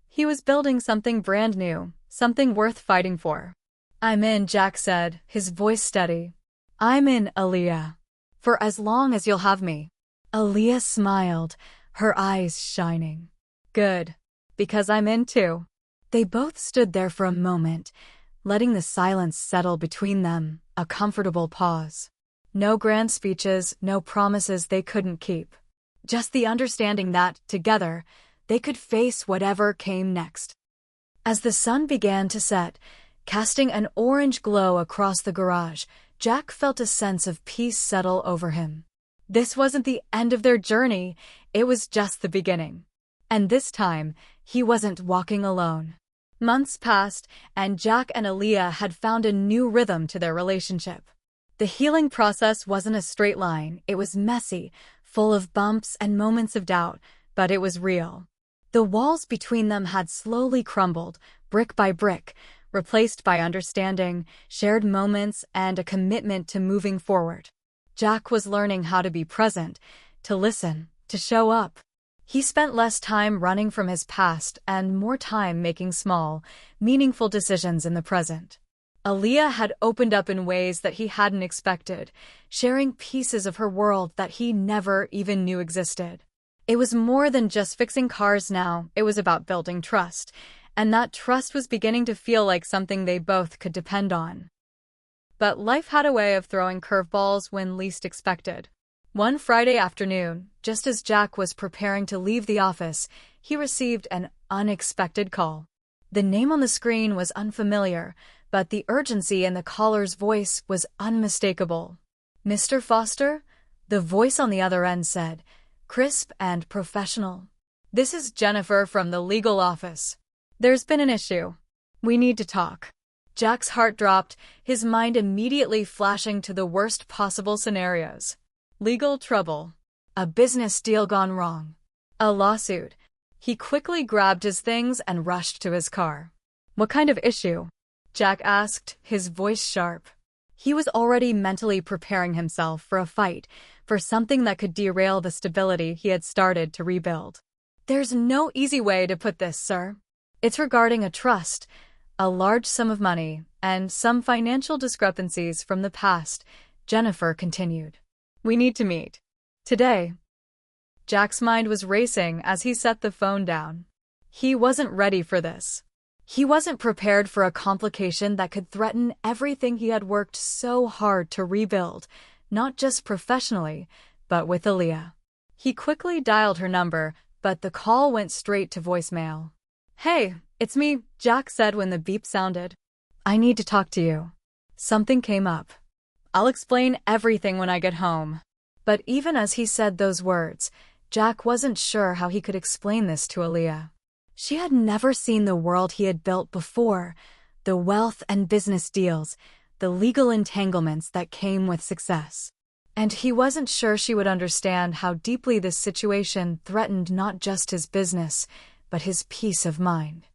He was building something brand new, something worth fighting for. "I'm in," Jack said, his voice steady. "I'm in, Aaliyah. For as long as you'll have me." Aaliyah smiled, her eyes shining. "Good. Because I'm in too." They both stood there for a moment, letting the silence settle between them, a comfortable pause. No grand speeches, no promises they couldn't keep. Just the understanding that, together, they could face whatever came next. As the sun began to set, casting an orange glow across the garage, Jack felt a sense of peace settle over him. This wasn't the end of their journey, it was just the beginning. And this time, he wasn't walking alone. Months passed, and Jack and Aaliyah had found a new rhythm to their relationship. The healing process wasn't a straight line, it was messy, full of bumps and moments of doubt, but it was real. The walls between them had slowly crumbled, brick by brick, replaced by understanding, shared moments, and a commitment to moving forward. Jack was learning how to be present, to listen, to show up. He spent less time running from his past and more time making small, meaningful decisions in the present. Aaliyah had opened up in ways that he hadn't expected, sharing pieces of her world that he never even knew existed. It was more than just fixing cars now, it was about building trust, and that trust was beginning to feel like something they both could depend on. But life had a way of throwing curveballs when least expected. One Friday afternoon, just as Jack was preparing to leave the office, he received an unexpected call. The name on the screen was unfamiliar, but the urgency in the caller's voice was unmistakable. "Mr. Foster?" The voice on the other end said, crisp and professional. "This is Jennifer from the legal office. There's been an issue. We need to talk." Jack's heart dropped, his mind immediately flashing to the worst possible scenarios. Legal trouble. A business deal gone wrong. A lawsuit. He quickly grabbed his things and rushed to his car. "What kind of issue?" Jack asked, his voice sharp. He was already mentally preparing himself for a fight, for something that could derail the stability he had started to rebuild. "There's no easy way to put this, sir. It's regarding a trust, a large sum of money, and some financial discrepancies from the past," Jennifer continued. "We need to meet. Today." Jack's mind was racing as he set the phone down. He wasn't ready for this. He wasn't prepared for a complication that could threaten everything he had worked so hard to rebuild, not just professionally, but with Aaliyah. He quickly dialed her number, but the call went straight to voicemail. "Hey, it's me," Jack said when the beep sounded. "I need to talk to you. Something came up. I'll explain everything when I get home." But even as he said those words, Jack wasn't sure how he could explain this to Aaliyah. She had never seen the world he had built before, the wealth and business deals, the legal entanglements that came with success. And he wasn't sure she would understand how deeply this situation threatened not just his business, but his peace of mind.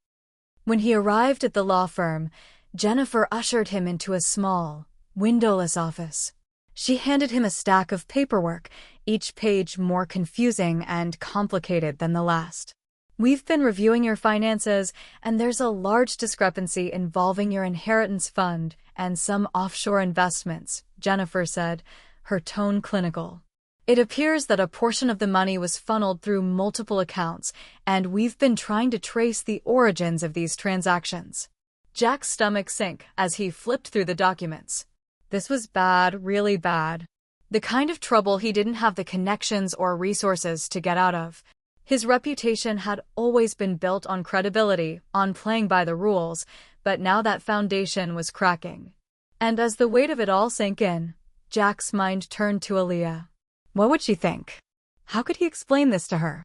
When he arrived at the law firm, Jennifer ushered him into a small, windowless office. She handed him a stack of paperwork, each page more confusing and complicated than the last. "We've been reviewing your finances, and there's a large discrepancy involving your inheritance fund and some offshore investments," Jennifer said, her tone clinical. "It appears that a portion of the money was funneled through multiple accounts, and we've been trying to trace the origins of these transactions." Jack's stomach sank as he flipped through the documents. This was bad, really bad. The kind of trouble he didn't have the connections or resources to get out of. His reputation had always been built on credibility, on playing by the rules, but now that foundation was cracking. And as the weight of it all sank in, Jack's mind turned to Aaliyah. What would she think? How could he explain this to her?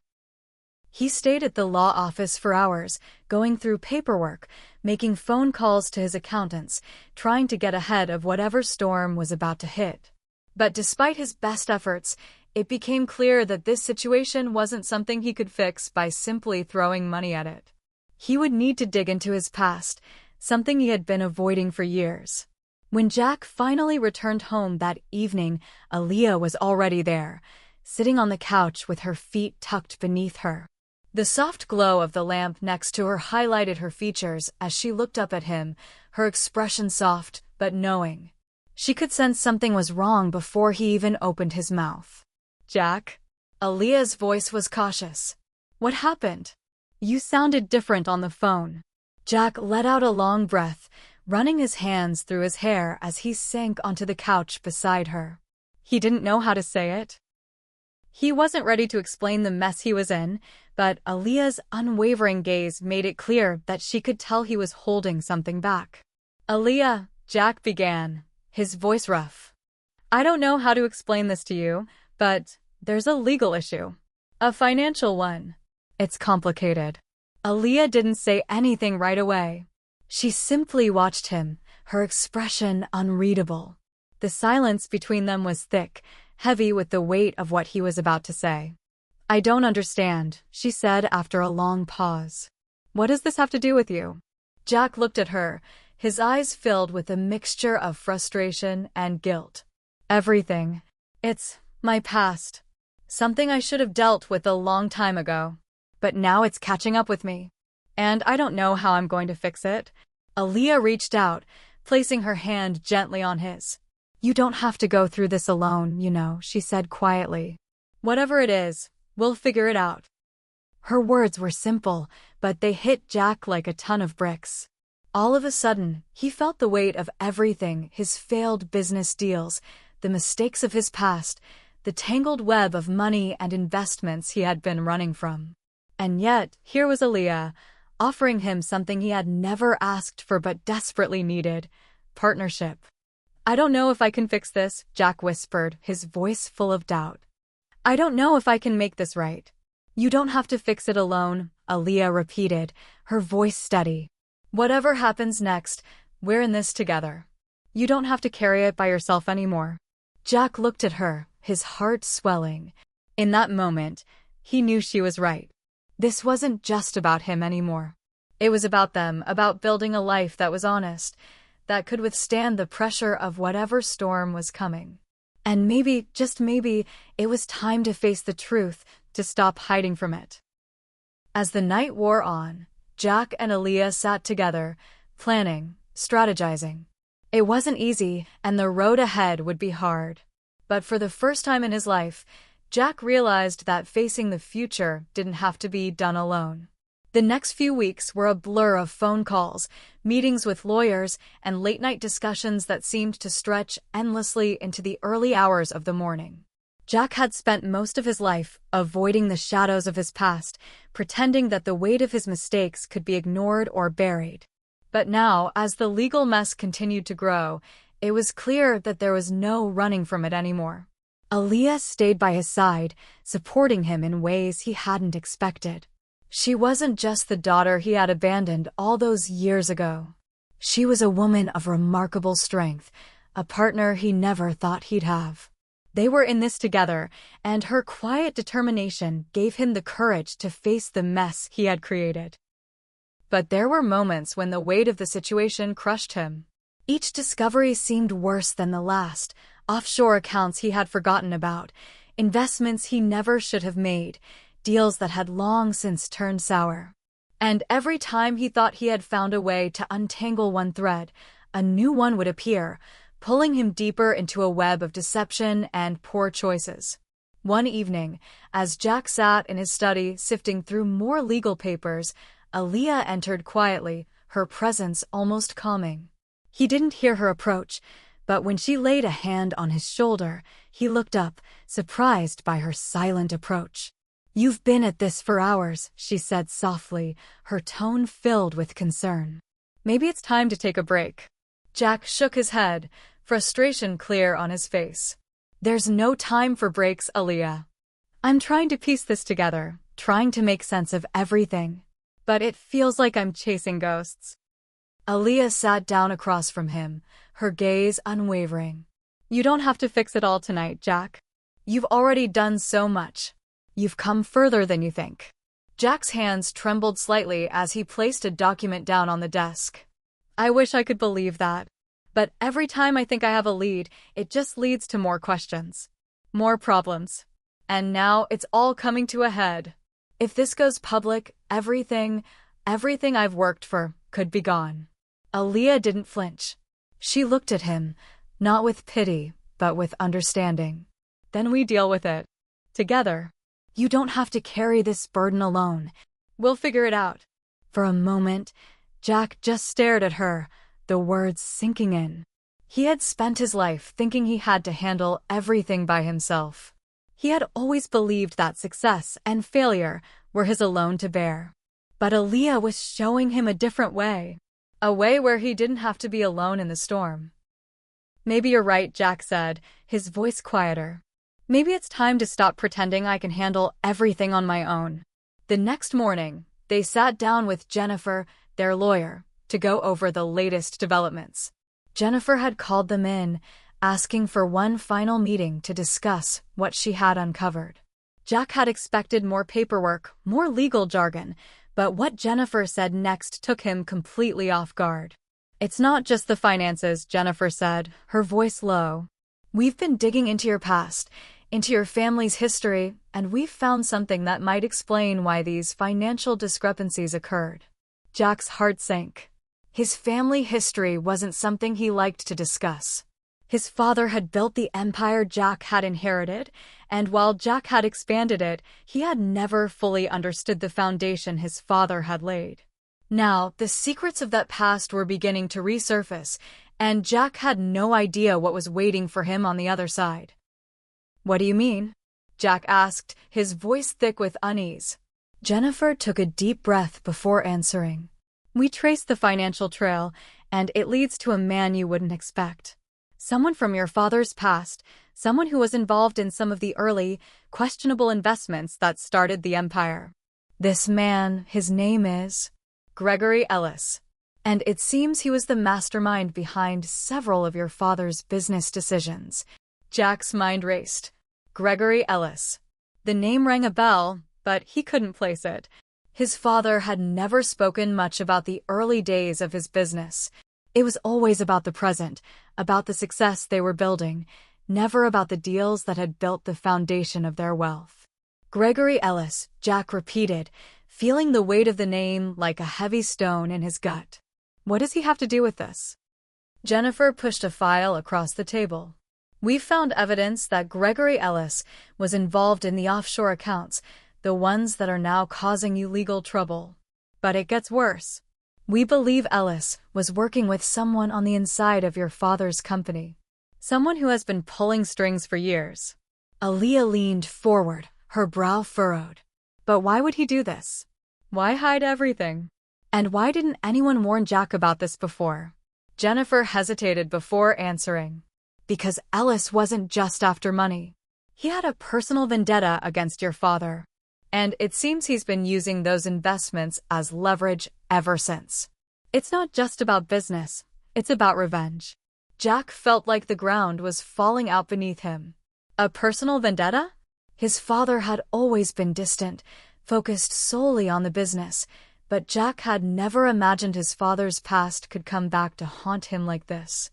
He stayed at the law office for hours, going through paperwork, making phone calls to his accountants, trying to get ahead of whatever storm was about to hit. But despite his best efforts, it became clear that this situation wasn't something he could fix by simply throwing money at it. He would need to dig into his past, something he had been avoiding for years. When Jack finally returned home that evening, Aaliyah was already there, sitting on the couch with her feet tucked beneath her. The soft glow of the lamp next to her highlighted her features as she looked up at him, her expression soft but knowing. She could sense something was wrong before he even opened his mouth. "Jack?" Aaliyah's voice was cautious. "What happened? You sounded different on the phone." Jack let out a long breath, running his hands through his hair as he sank onto the couch beside her. He didn't know how to say it. He wasn't ready to explain the mess he was in, but Aaliyah's unwavering gaze made it clear that she could tell he was holding something back. "Aaliyah," Jack began, his voice rough. "I don't know how to explain this to you, but there's a legal issue. A financial one. It's complicated." Aaliyah didn't say anything right away. She simply watched him, her expression unreadable. The silence between them was thick, heavy with the weight of what he was about to say. I don't understand, she said after a long pause. What does this have to do with you? Jack looked at her, his eyes filled with a mixture of frustration and guilt. Everything. It's my past. Something I should have dealt with a long time ago. But now it's catching up with me. And I don't know how I'm going to fix it. Aaliyah reached out, placing her hand gently on his. You don't have to go through this alone, you know, she said quietly. Whatever it is, we'll figure it out. Her words were simple, but they hit Jack like a ton of bricks. All of a sudden, he felt the weight of everything, his failed business deals, the mistakes of his past, the tangled web of money and investments he had been running from. And yet, here was Aaliyah, offering him something he had never asked for but desperately needed: partnership. I don't know if I can fix this, Jack whispered, his voice full of doubt. I don't know if I can make this right. You don't have to fix it alone, Aaliyah repeated, her voice steady. Whatever happens next, we're in this together. You don't have to carry it by yourself anymore. Jack looked at her, his heart swelling. In that moment, he knew she was right. This wasn't just about him anymore. It was about them, about building a life that was honest, that could withstand the pressure of whatever storm was coming. And maybe, just maybe, it was time to face the truth, to stop hiding from it. As the night wore on, Jack and Aaliyah sat together, planning, strategizing. It wasn't easy, and the road ahead would be hard. But for the first time in his life, Jack realized that facing the future didn't have to be done alone. The next few weeks were a blur of phone calls, meetings with lawyers, and late-night discussions that seemed to stretch endlessly into the early hours of the morning. Jack had spent most of his life avoiding the shadows of his past, pretending that the weight of his mistakes could be ignored or buried. But now, as the legal mess continued to grow, it was clear that there was no running from it anymore. Aaliyah stayed by his side, supporting him in ways he hadn't expected. She wasn't just the daughter he had abandoned all those years ago. She was a woman of remarkable strength, a partner he never thought he'd have. They were in this together, and her quiet determination gave him the courage to face the mess he had created. But there were moments when the weight of the situation crushed him. Each discovery seemed worse than the last: offshore accounts he had forgotten about, investments he never should have made, deals that had long since turned sour. And every time he thought he had found a way to untangle one thread, a new one would appear, pulling him deeper into a web of deception and poor choices. One evening, as Jack sat in his study sifting through more legal papers, Aaliyah entered quietly, her presence almost calming. He didn't hear her approach, but when she laid a hand on his shoulder, he looked up, surprised by her silent approach. You've been at this for hours, she said softly, her tone filled with concern. Maybe it's time to take a break. Jack shook his head, frustration clear on his face. There's no time for breaks, Aaliyah. I'm trying to piece this together, trying to make sense of everything. But it feels like I'm chasing ghosts. Aaliyah sat down across from him, her gaze unwavering. You don't have to fix it all tonight, Jack. You've already done so much. You've come further than you think. Jack's hands trembled slightly as he placed a document down on the desk. I wish I could believe that. But every time I think I have a lead, it just leads to more questions. More problems. And now it's all coming to a head. If this goes public, everything I've worked for could be gone. Aaliyah didn't flinch. She looked at him, not with pity, but with understanding. Then we deal with it. Together. You don't have to carry this burden alone. We'll figure it out. For a moment, Jack just stared at her, the words sinking in. He had spent his life thinking he had to handle everything by himself. He had always believed that success and failure were his alone to bear. But Aaliyah was showing him a different way. A way where he didn't have to be alone in the storm. Maybe you're right, Jack said, his voice quieter. Maybe it's time to stop pretending I can handle everything on my own. The next morning, they sat down with Jennifer, their lawyer, to go over the latest developments. Jennifer had called them in, asking for one final meeting to discuss what she had uncovered. Jack had expected more paperwork, more legal jargon, but what Jennifer said next took him completely off guard. "It's not just the finances," Jennifer said, her voice low. "We've been digging into your past, into your family's history, and we've found something that might explain why these financial discrepancies occurred." Jack's heart sank. His family history wasn't something he liked to discuss. His father had built the empire Jack had inherited, and while Jack had expanded it, he had never fully understood the foundation his father had laid. Now, the secrets of that past were beginning to resurface, and Jack had no idea what was waiting for him on the other side. "What do you mean?" Jack asked, his voice thick with unease. Jennifer took a deep breath before answering. "We traced the financial trail, and it leads to a man you wouldn't expect. Someone from your father's past, someone who was involved in some of the early, questionable investments that started the empire. This man, his name is Gregory Ellis. And it seems he was the mastermind behind several of your father's business decisions." Jack's mind raced. Gregory Ellis. The name rang a bell, but he couldn't place it. His father had never spoken much about the early days of his business. It was always about the present, about the success they were building, never about the deals that had built the foundation of their wealth. "Gregory Ellis," Jack repeated, feeling the weight of the name like a heavy stone in his gut. "What does he have to do with this?" Jennifer pushed a file across the table. "We've found evidence that Gregory Ellis was involved in the offshore accounts, the ones that are now causing you legal trouble. But it gets worse. We believe Ellis was working with someone on the inside of your father's company. Someone who has been pulling strings for years." Aaliyah leaned forward, her brow furrowed. "But why would he do this? Why hide everything? And why didn't anyone warn Jack about this before?" Jennifer hesitated before answering. "Because Ellis wasn't just after money. He had a personal vendetta against your father. And it seems he's been using those investments as leverage ever since. It's not just about business, it's about revenge." Jack felt like the ground was falling out beneath him. A personal vendetta? His father had always been distant, focused solely on the business, but Jack had never imagined his father's past could come back to haunt him like this.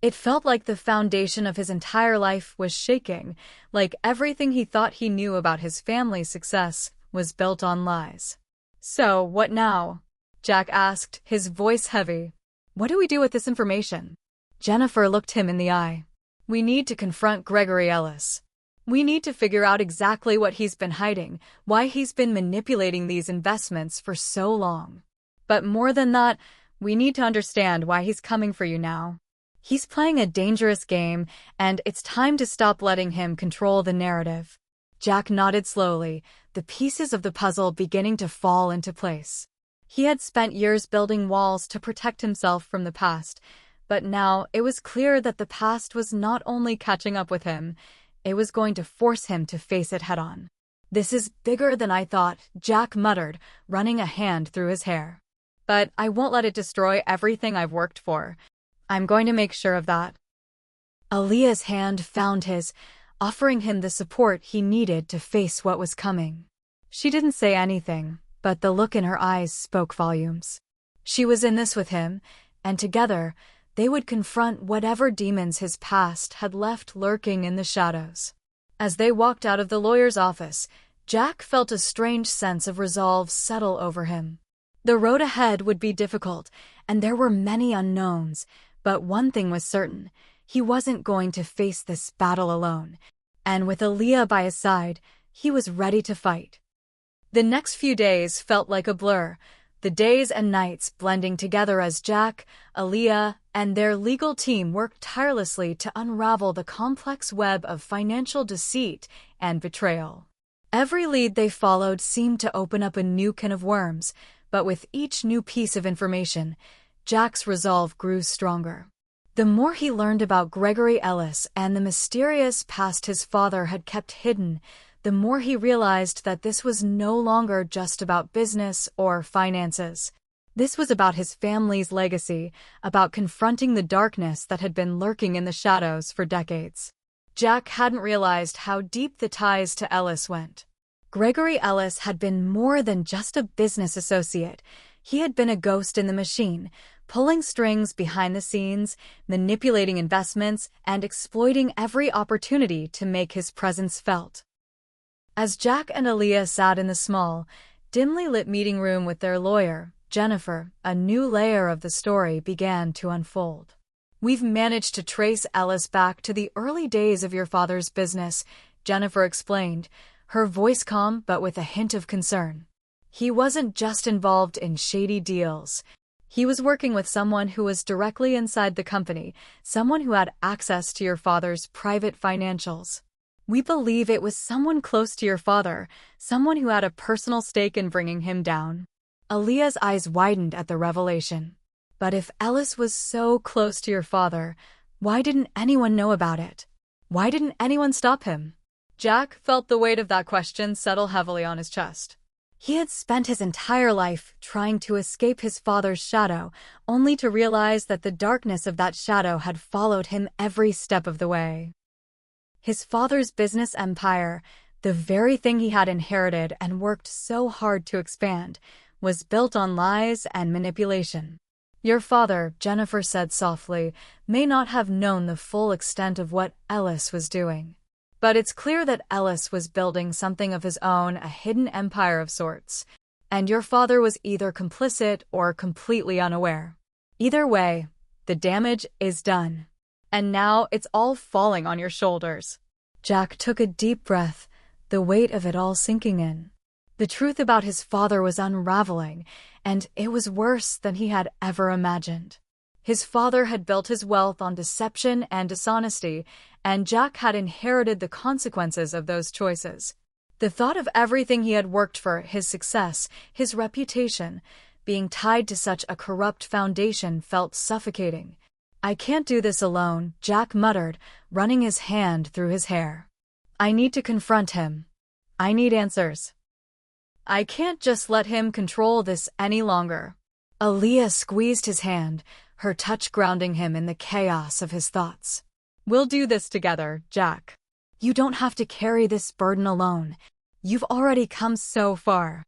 It felt like the foundation of his entire life was shaking, like everything he thought he knew about his family's success was built on lies. "So, what now?" Jack asked, his voice heavy. "What do we do with this information?" Jennifer looked him in the eye. "We need to confront Gregory Ellis. We need to figure out exactly what he's been hiding, why he's been manipulating these investments for so long. But more than that, we need to understand why he's coming for you now. He's playing a dangerous game, and it's time to stop letting him control the narrative." Jack nodded slowly, the pieces of the puzzle beginning to fall into place. He had spent years building walls to protect himself from the past, but now it was clear that the past was not only catching up with him, it was going to force him to face it head-on. "This is bigger than I thought," Jack muttered, running a hand through his hair. "But I won't let it destroy everything I've worked for. I'm going to make sure of that." Aaliyah's hand found his, offering him the support he needed to face what was coming. She didn't say anything, but the look in her eyes spoke volumes. She was in this with him, and together, they would confront whatever demons his past had left lurking in the shadows. As they walked out of the lawyer's office, Jack felt a strange sense of resolve settle over him. The road ahead would be difficult, and there were many unknowns, but one thing was certain: he wasn't going to face this battle alone, and with Aaliyah by his side, he was ready to fight. The next few days felt like a blur, the days and nights blending together as Jack, Aaliyah, and their legal team worked tirelessly to unravel the complex web of financial deceit and betrayal. Every lead they followed seemed to open up a new can of worms, but with each new piece of information, Jack's resolve grew stronger. The more he learned about Gregory Ellis and the mysterious past his father had kept hidden, the more he realized that this was no longer just about business or finances. This was about his family's legacy, about confronting the darkness that had been lurking in the shadows for decades. Jack hadn't realized how deep the ties to Ellis went. Gregory Ellis had been more than just a business associate. He had been a ghost in the machine, pulling strings behind the scenes, manipulating investments, and exploiting every opportunity to make his presence felt. As Jack and Aaliyah sat in the small, dimly lit meeting room with their lawyer, Jennifer, a new layer of the story began to unfold. "We've managed to trace Ellis back to the early days of your father's business," Jennifer explained, her voice calm but with a hint of concern. "He wasn't just involved in shady deals. He was working with someone who was directly inside the company, someone who had access to your father's private financials. We believe it was someone close to your father, someone who had a personal stake in bringing him down." Aaliyah's eyes widened at the revelation. "But if Ellis was so close to your father, why didn't anyone know about it? Why didn't anyone stop him?" Jack felt the weight of that question settle heavily on his chest. He had spent his entire life trying to escape his father's shadow, only to realize that the darkness of that shadow had followed him every step of the way. His father's business empire, the very thing he had inherited and worked so hard to expand, was built on lies and manipulation. "Your father," Jennifer said softly, "may not have known the full extent of what Ellis was doing. But it's clear that Ellis was building something of his own, a hidden empire of sorts. And your father was either complicit or completely unaware. Either way, the damage is done. And now it's all falling on your shoulders." Jack took a deep breath, the weight of it all sinking in. The truth about his father was unraveling, and it was worse than he had ever imagined. His father had built his wealth on deception and dishonesty, and Jack had inherited the consequences of those choices. The thought of everything he had worked for, his success, his reputation, being tied to such a corrupt foundation felt suffocating. "I can't do this alone," Jack muttered, running his hand through his hair. "I need to confront him. I need answers. I can't just let him control this any longer." Aaliyah squeezed his hand, her touch grounding him in the chaos of his thoughts. "We'll do this together, Jack. You don't have to carry this burden alone. You've already come so far."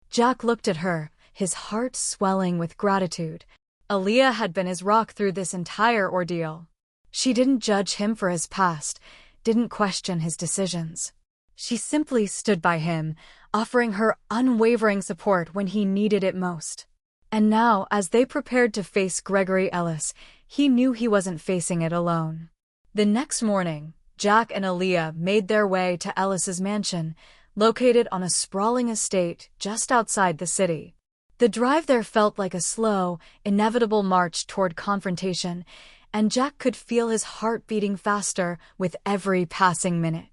Jack looked at her, his heart swelling with gratitude. Aaliyah had been his rock through this entire ordeal. She didn't judge him for his past, didn't question his decisions. She simply stood by him, offering her unwavering support when he needed it most. And now, as they prepared to face Gregory Ellis, he knew he wasn't facing it alone. The next morning, Jack and Aaliyah made their way to Ellis's mansion, located on a sprawling estate just outside the city. The drive there felt like a slow, inevitable march toward confrontation, and Jack could feel his heart beating faster with every passing minute.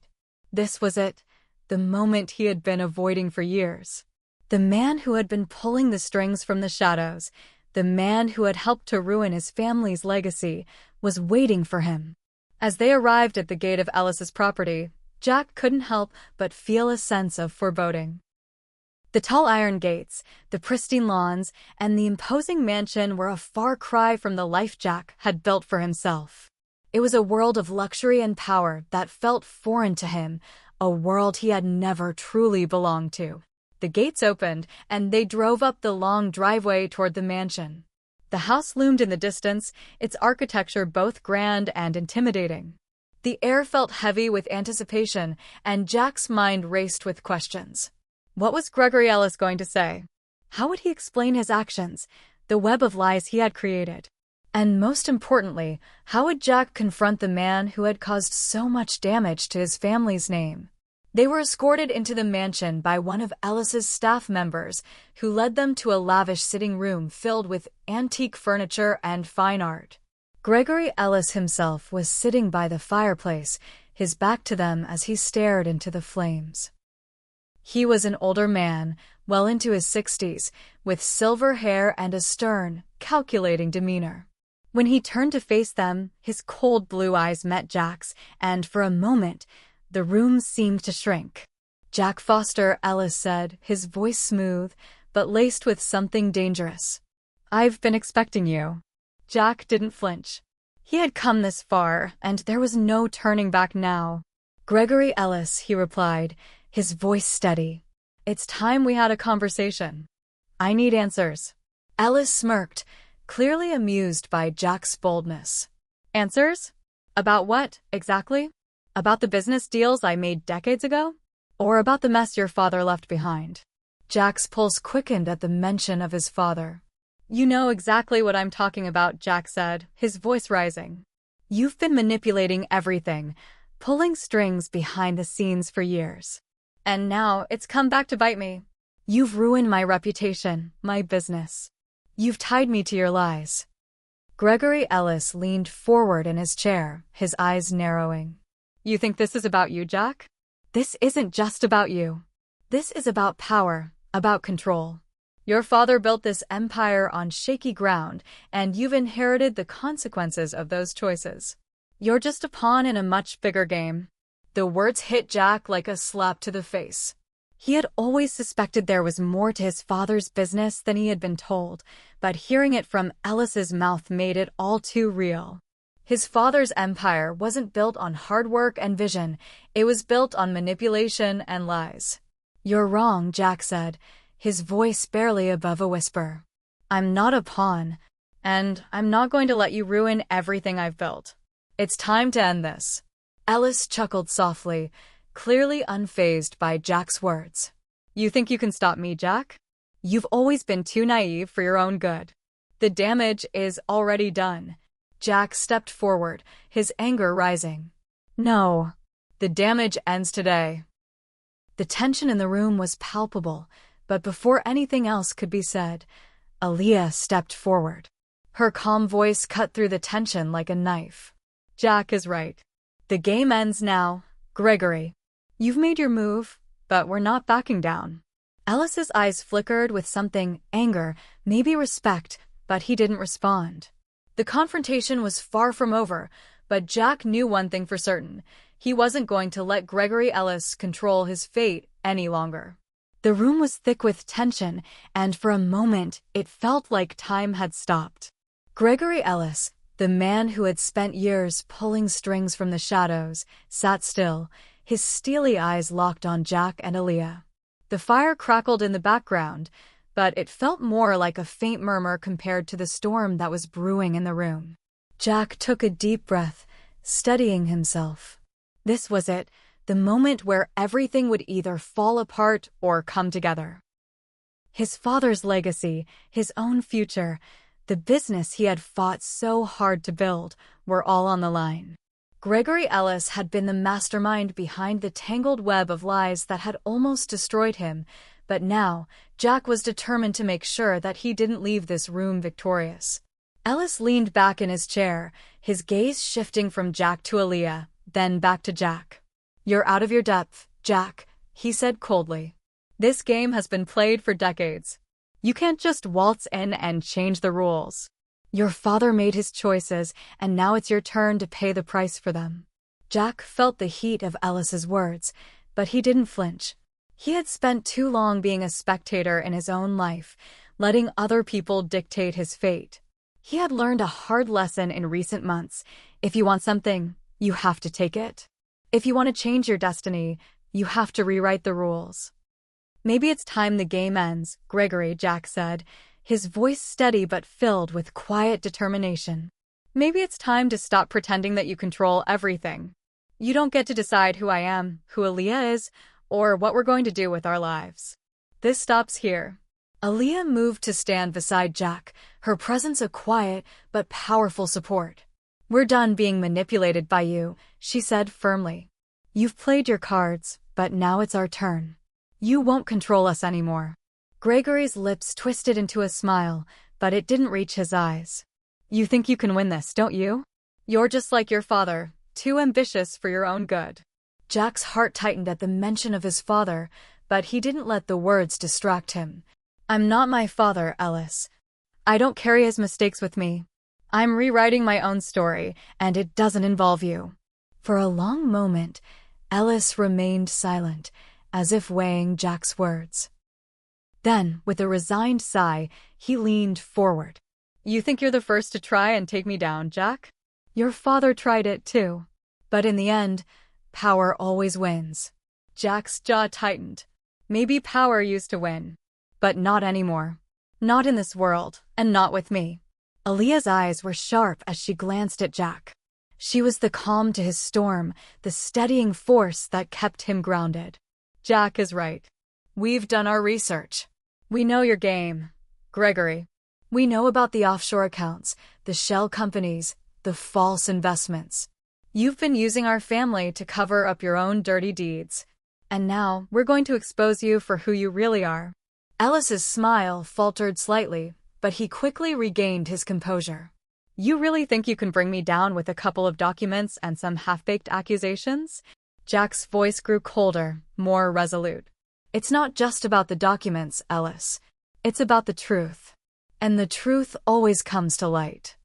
This was it, the moment he had been avoiding for years. The man who had been pulling the strings from the shadows, the man who had helped to ruin his family's legacy, was waiting for him. As they arrived at the gate of Ellis's property, Jack couldn't help but feel a sense of foreboding. The tall iron gates, the pristine lawns, and the imposing mansion were a far cry from the life Jack had built for himself. It was a world of luxury and power that felt foreign to him, a world he had never truly belonged to. The gates opened, and they drove up the long driveway toward the mansion. The house loomed in the distance, its architecture both grand and intimidating. The air felt heavy with anticipation, and Jack's mind raced with questions. What was Gregory Ellis going to say? How would he explain his actions, the web of lies he had created? And most importantly, how would Jack confront the man who had caused so much damage to his family's name? They were escorted into the mansion by one of Ellis's staff members, who led them to a lavish sitting room filled with antique furniture and fine art. Gregory Ellis himself was sitting by the fireplace, his back to them as he stared into the flames. He was an older man, well into his 60s, with silver hair and a stern, calculating demeanor. When he turned to face them, his cold blue eyes met Jack's, and for a moment, the room seemed to shrink. "Jack Foster," Ellis said, his voice smooth, but laced with something dangerous. "I've been expecting you." Jack didn't flinch. He had come this far, and there was no turning back now. "Gregory Ellis," he replied, his voice steady. "It's time we had a conversation. I need answers." Ellis smirked, clearly amused by Jack's boldness. "Answers? About what, exactly? About the business deals I made decades ago? Or about the mess your father left behind?" Jack's pulse quickened at the mention of his father. "You know exactly what I'm talking about," Jack said, his voice rising. "You've been manipulating everything, pulling strings behind the scenes for years. And now it's come back to bite me. You've ruined my reputation, my business. You've tied me to your lies." Gregory Ellis leaned forward in his chair, his eyes narrowing. "You think this is about you, Jack? This isn't just about you. This is about power, about control. Your father built this empire on shaky ground, and you've inherited the consequences of those choices. You're just a pawn in a much bigger game." The words hit Jack like a slap to the face. He had always suspected there was more to his father's business than he had been told, but hearing it from Ellis's mouth made it all too real. His father's empire wasn't built on hard work and vision, it was built on manipulation and lies. "You're wrong," Jack said, his voice barely above a whisper. "I'm not a pawn, and I'm not going to let you ruin everything I've built. It's time to end this." Ellis chuckled softly, clearly unfazed by Jack's words. "You think you can stop me, Jack? You've always been too naive for your own good. The damage is already done." Jack stepped forward, his anger rising. "No. The damage ends today." The tension in the room was palpable, but before anything else could be said, Aaliyah stepped forward. Her calm voice cut through the tension like a knife. "Jack is right. The game ends now, Gregory. You've made your move, but we're not backing down." Ellis's eyes flickered with something, anger, maybe respect, but he didn't respond. The confrontation was far from over, but Jack knew one thing for certain. He wasn't going to let Gregory Ellis control his fate any longer. The room was thick with tension, and for a moment it felt like time had stopped. Gregory Ellis, the man who had spent years pulling strings from the shadows, sat still, his steely eyes locked on Jack and Aaliyah. The fire crackled in the background, but it felt more like a faint murmur compared to the storm that was brewing in the room. Jack took a deep breath, steadying himself. This was it, the moment where everything would either fall apart or come together. His father's legacy, his own future, the business he had fought so hard to build, were all on the line. Gregory Ellis had been the mastermind behind the tangled web of lies that had almost destroyed him, but now Jack was determined to make sure that he didn't leave this room victorious. Ellis leaned back in his chair, his gaze shifting from Jack to Aaliyah, then back to Jack. "You're out of your depth, Jack," he said coldly. "This game has been played for decades. You can't just waltz in and change the rules. Your father made his choices, and now it's your turn to pay the price for them." Jack felt the heat of Ellis's words, but he didn't flinch. He had spent too long being a spectator in his own life, letting other people dictate his fate. He had learned a hard lesson in recent months. If you want something, you have to take it. If you want to change your destiny, you have to rewrite the rules. "Maybe it's time the game ends, Gregory," Jack said, his voice steady but filled with quiet determination. "Maybe it's time to stop pretending that you control everything. You don't get to decide who I am, who Aaliyah is, or what we're going to do with our lives. This stops here." Aaliyah moved to stand beside Jack, her presence a quiet but powerful support. "We're done being manipulated by you," she said firmly. "You've played your cards, but now it's our turn. You won't control us anymore." Gregory's lips twisted into a smile, but it didn't reach his eyes. "You think you can win this, don't you? You're just like your father, too ambitious for your own good." Jack's heart tightened at the mention of his father, but he didn't let the words distract him. "I'm not my father, Ellis. I don't carry his mistakes with me. I'm rewriting my own story, and it doesn't involve you." For a long moment, Ellis remained silent, as if weighing Jack's words. Then, with a resigned sigh, he leaned forward. "You think you're the first to try and take me down, Jack? Your father tried it too. But in the end, power always wins. Jack's jaw tightened. Maybe power used to win. But not anymore. Not in this world, and not with me. Aaliyah's eyes were sharp as she glanced at Jack. She was the calm to his storm, the steadying force that kept him grounded. Jack is right. We've done our research. We know your game, Gregory. We know about the offshore accounts, the shell companies, the false investments. You've been using our family to cover up your own dirty deeds. And now we're going to expose you for who you really are. Ellis's smile faltered slightly, but he quickly regained his composure. You really think you can bring me down with a couple of documents and some half-baked accusations? Jack's voice grew colder, more resolute. It's not just about the documents, Ellis. It's about the truth. And the truth always comes to light.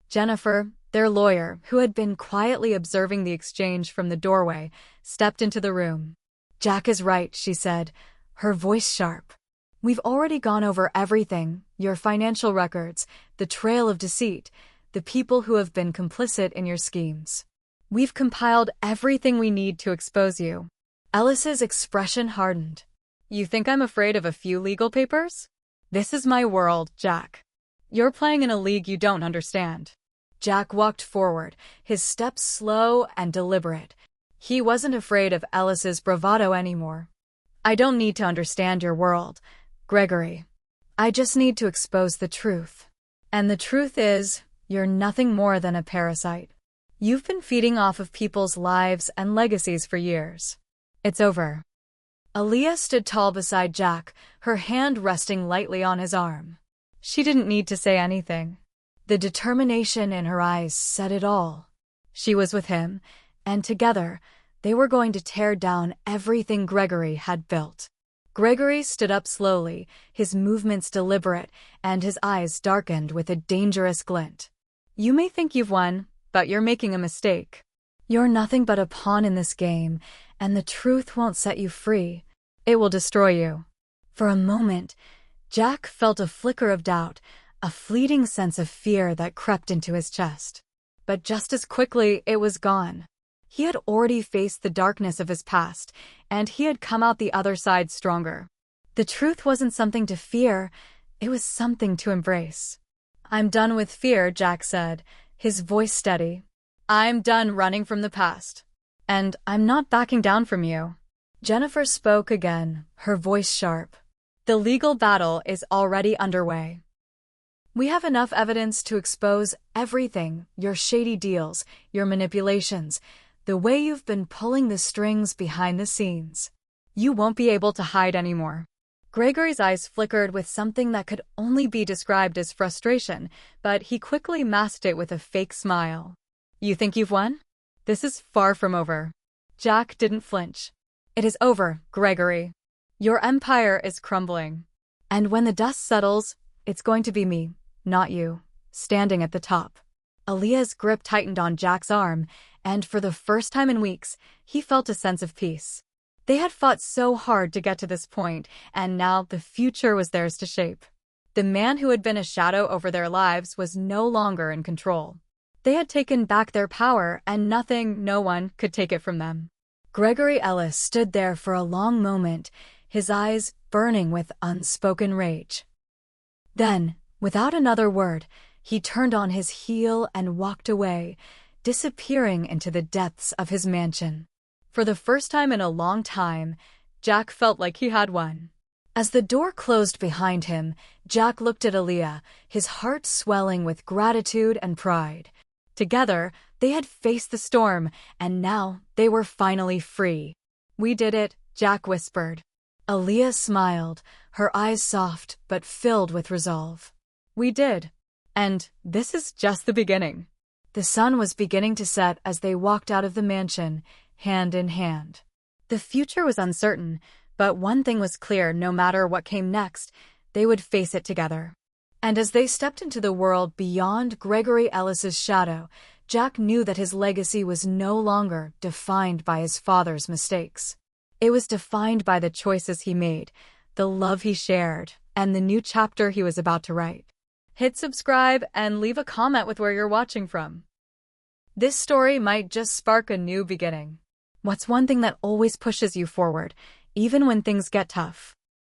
Jennifer, their lawyer, who had been quietly observing the exchange from the doorway, stepped into the room. Jack is right, she said, her voice sharp. We've already gone over everything, your financial records, the trail of deceit, the people who have been complicit in your schemes. We've compiled everything we need to expose you. Ellis's expression hardened. You think I'm afraid of a few legal papers? This is my world, Jack. You're playing in a league you don't understand. Jack walked forward, his steps slow and deliberate. He wasn't afraid of Ellis's bravado anymore. I don't need to understand your world, Gregory. I just need to expose the truth. And the truth is, you're nothing more than a parasite. You've been feeding off of people's lives and legacies for years. It's over. Aaliyah stood tall beside Jack, her hand resting lightly on his arm. She didn't need to say anything. The determination in her eyes said it all. She was with him, and together, they were going to tear down everything Gregory had built. Gregory stood up slowly, his movements deliberate, and his eyes darkened with a dangerous glint. You may think you've won, but you're making a mistake. You're nothing but a pawn in this game, and the truth won't set you free. It will destroy you. For a moment, Jack felt a flicker of doubt, a fleeting sense of fear that crept into his chest. But just as quickly, it was gone. He had already faced the darkness of his past, and he had come out the other side stronger. The truth wasn't something to fear, it was something to embrace. I'm done with fear, Jack said, his voice steady. I'm done running from the past. And I'm not backing down from you. Jennifer spoke again, her voice sharp. The legal battle is already underway. We have enough evidence to expose everything, your shady deals, your manipulations, the way you've been pulling the strings behind the scenes. You won't be able to hide anymore. Gregory's eyes flickered with something that could only be described as frustration, but he quickly masked it with a fake smile. You think you've won? This is far from over. Jack didn't flinch. It is over, Gregory. Your empire is crumbling. And when the dust settles, it's going to be me, not you, standing at the top. Aaliyah's grip tightened on Jack's arm, and for the first time in weeks, he felt a sense of peace. They had fought so hard to get to this point, and now the future was theirs to shape. The man who had been a shadow over their lives was no longer in control. They had taken back their power, and no one could take it from them. Gregory Ellis stood there for a long moment, his eyes burning with unspoken rage. Then, without another word, he turned on his heel and walked away, disappearing into the depths of his mansion. For the first time in a long time, Jack felt like he had won. As the door closed behind him, Jack looked at Aaliyah, his heart swelling with gratitude and pride. Together, they had faced the storm, and now they were finally free. We did it, Jack whispered. Aaliyah smiled, her eyes soft but filled with resolve. We did. And this is just the beginning. The sun was beginning to set as they walked out of the mansion, hand in hand. The future was uncertain, but one thing was clear: no matter what came next, they would face it together. And as they stepped into the world beyond Gregory Ellis's shadow, Jack knew that his legacy was no longer defined by his father's mistakes. It was defined by the choices he made, the love he shared, and the new chapter he was about to write. Hit subscribe and leave a comment with where you're watching from. This story might just spark a new beginning. What's one thing that always pushes you forward, even when things get tough?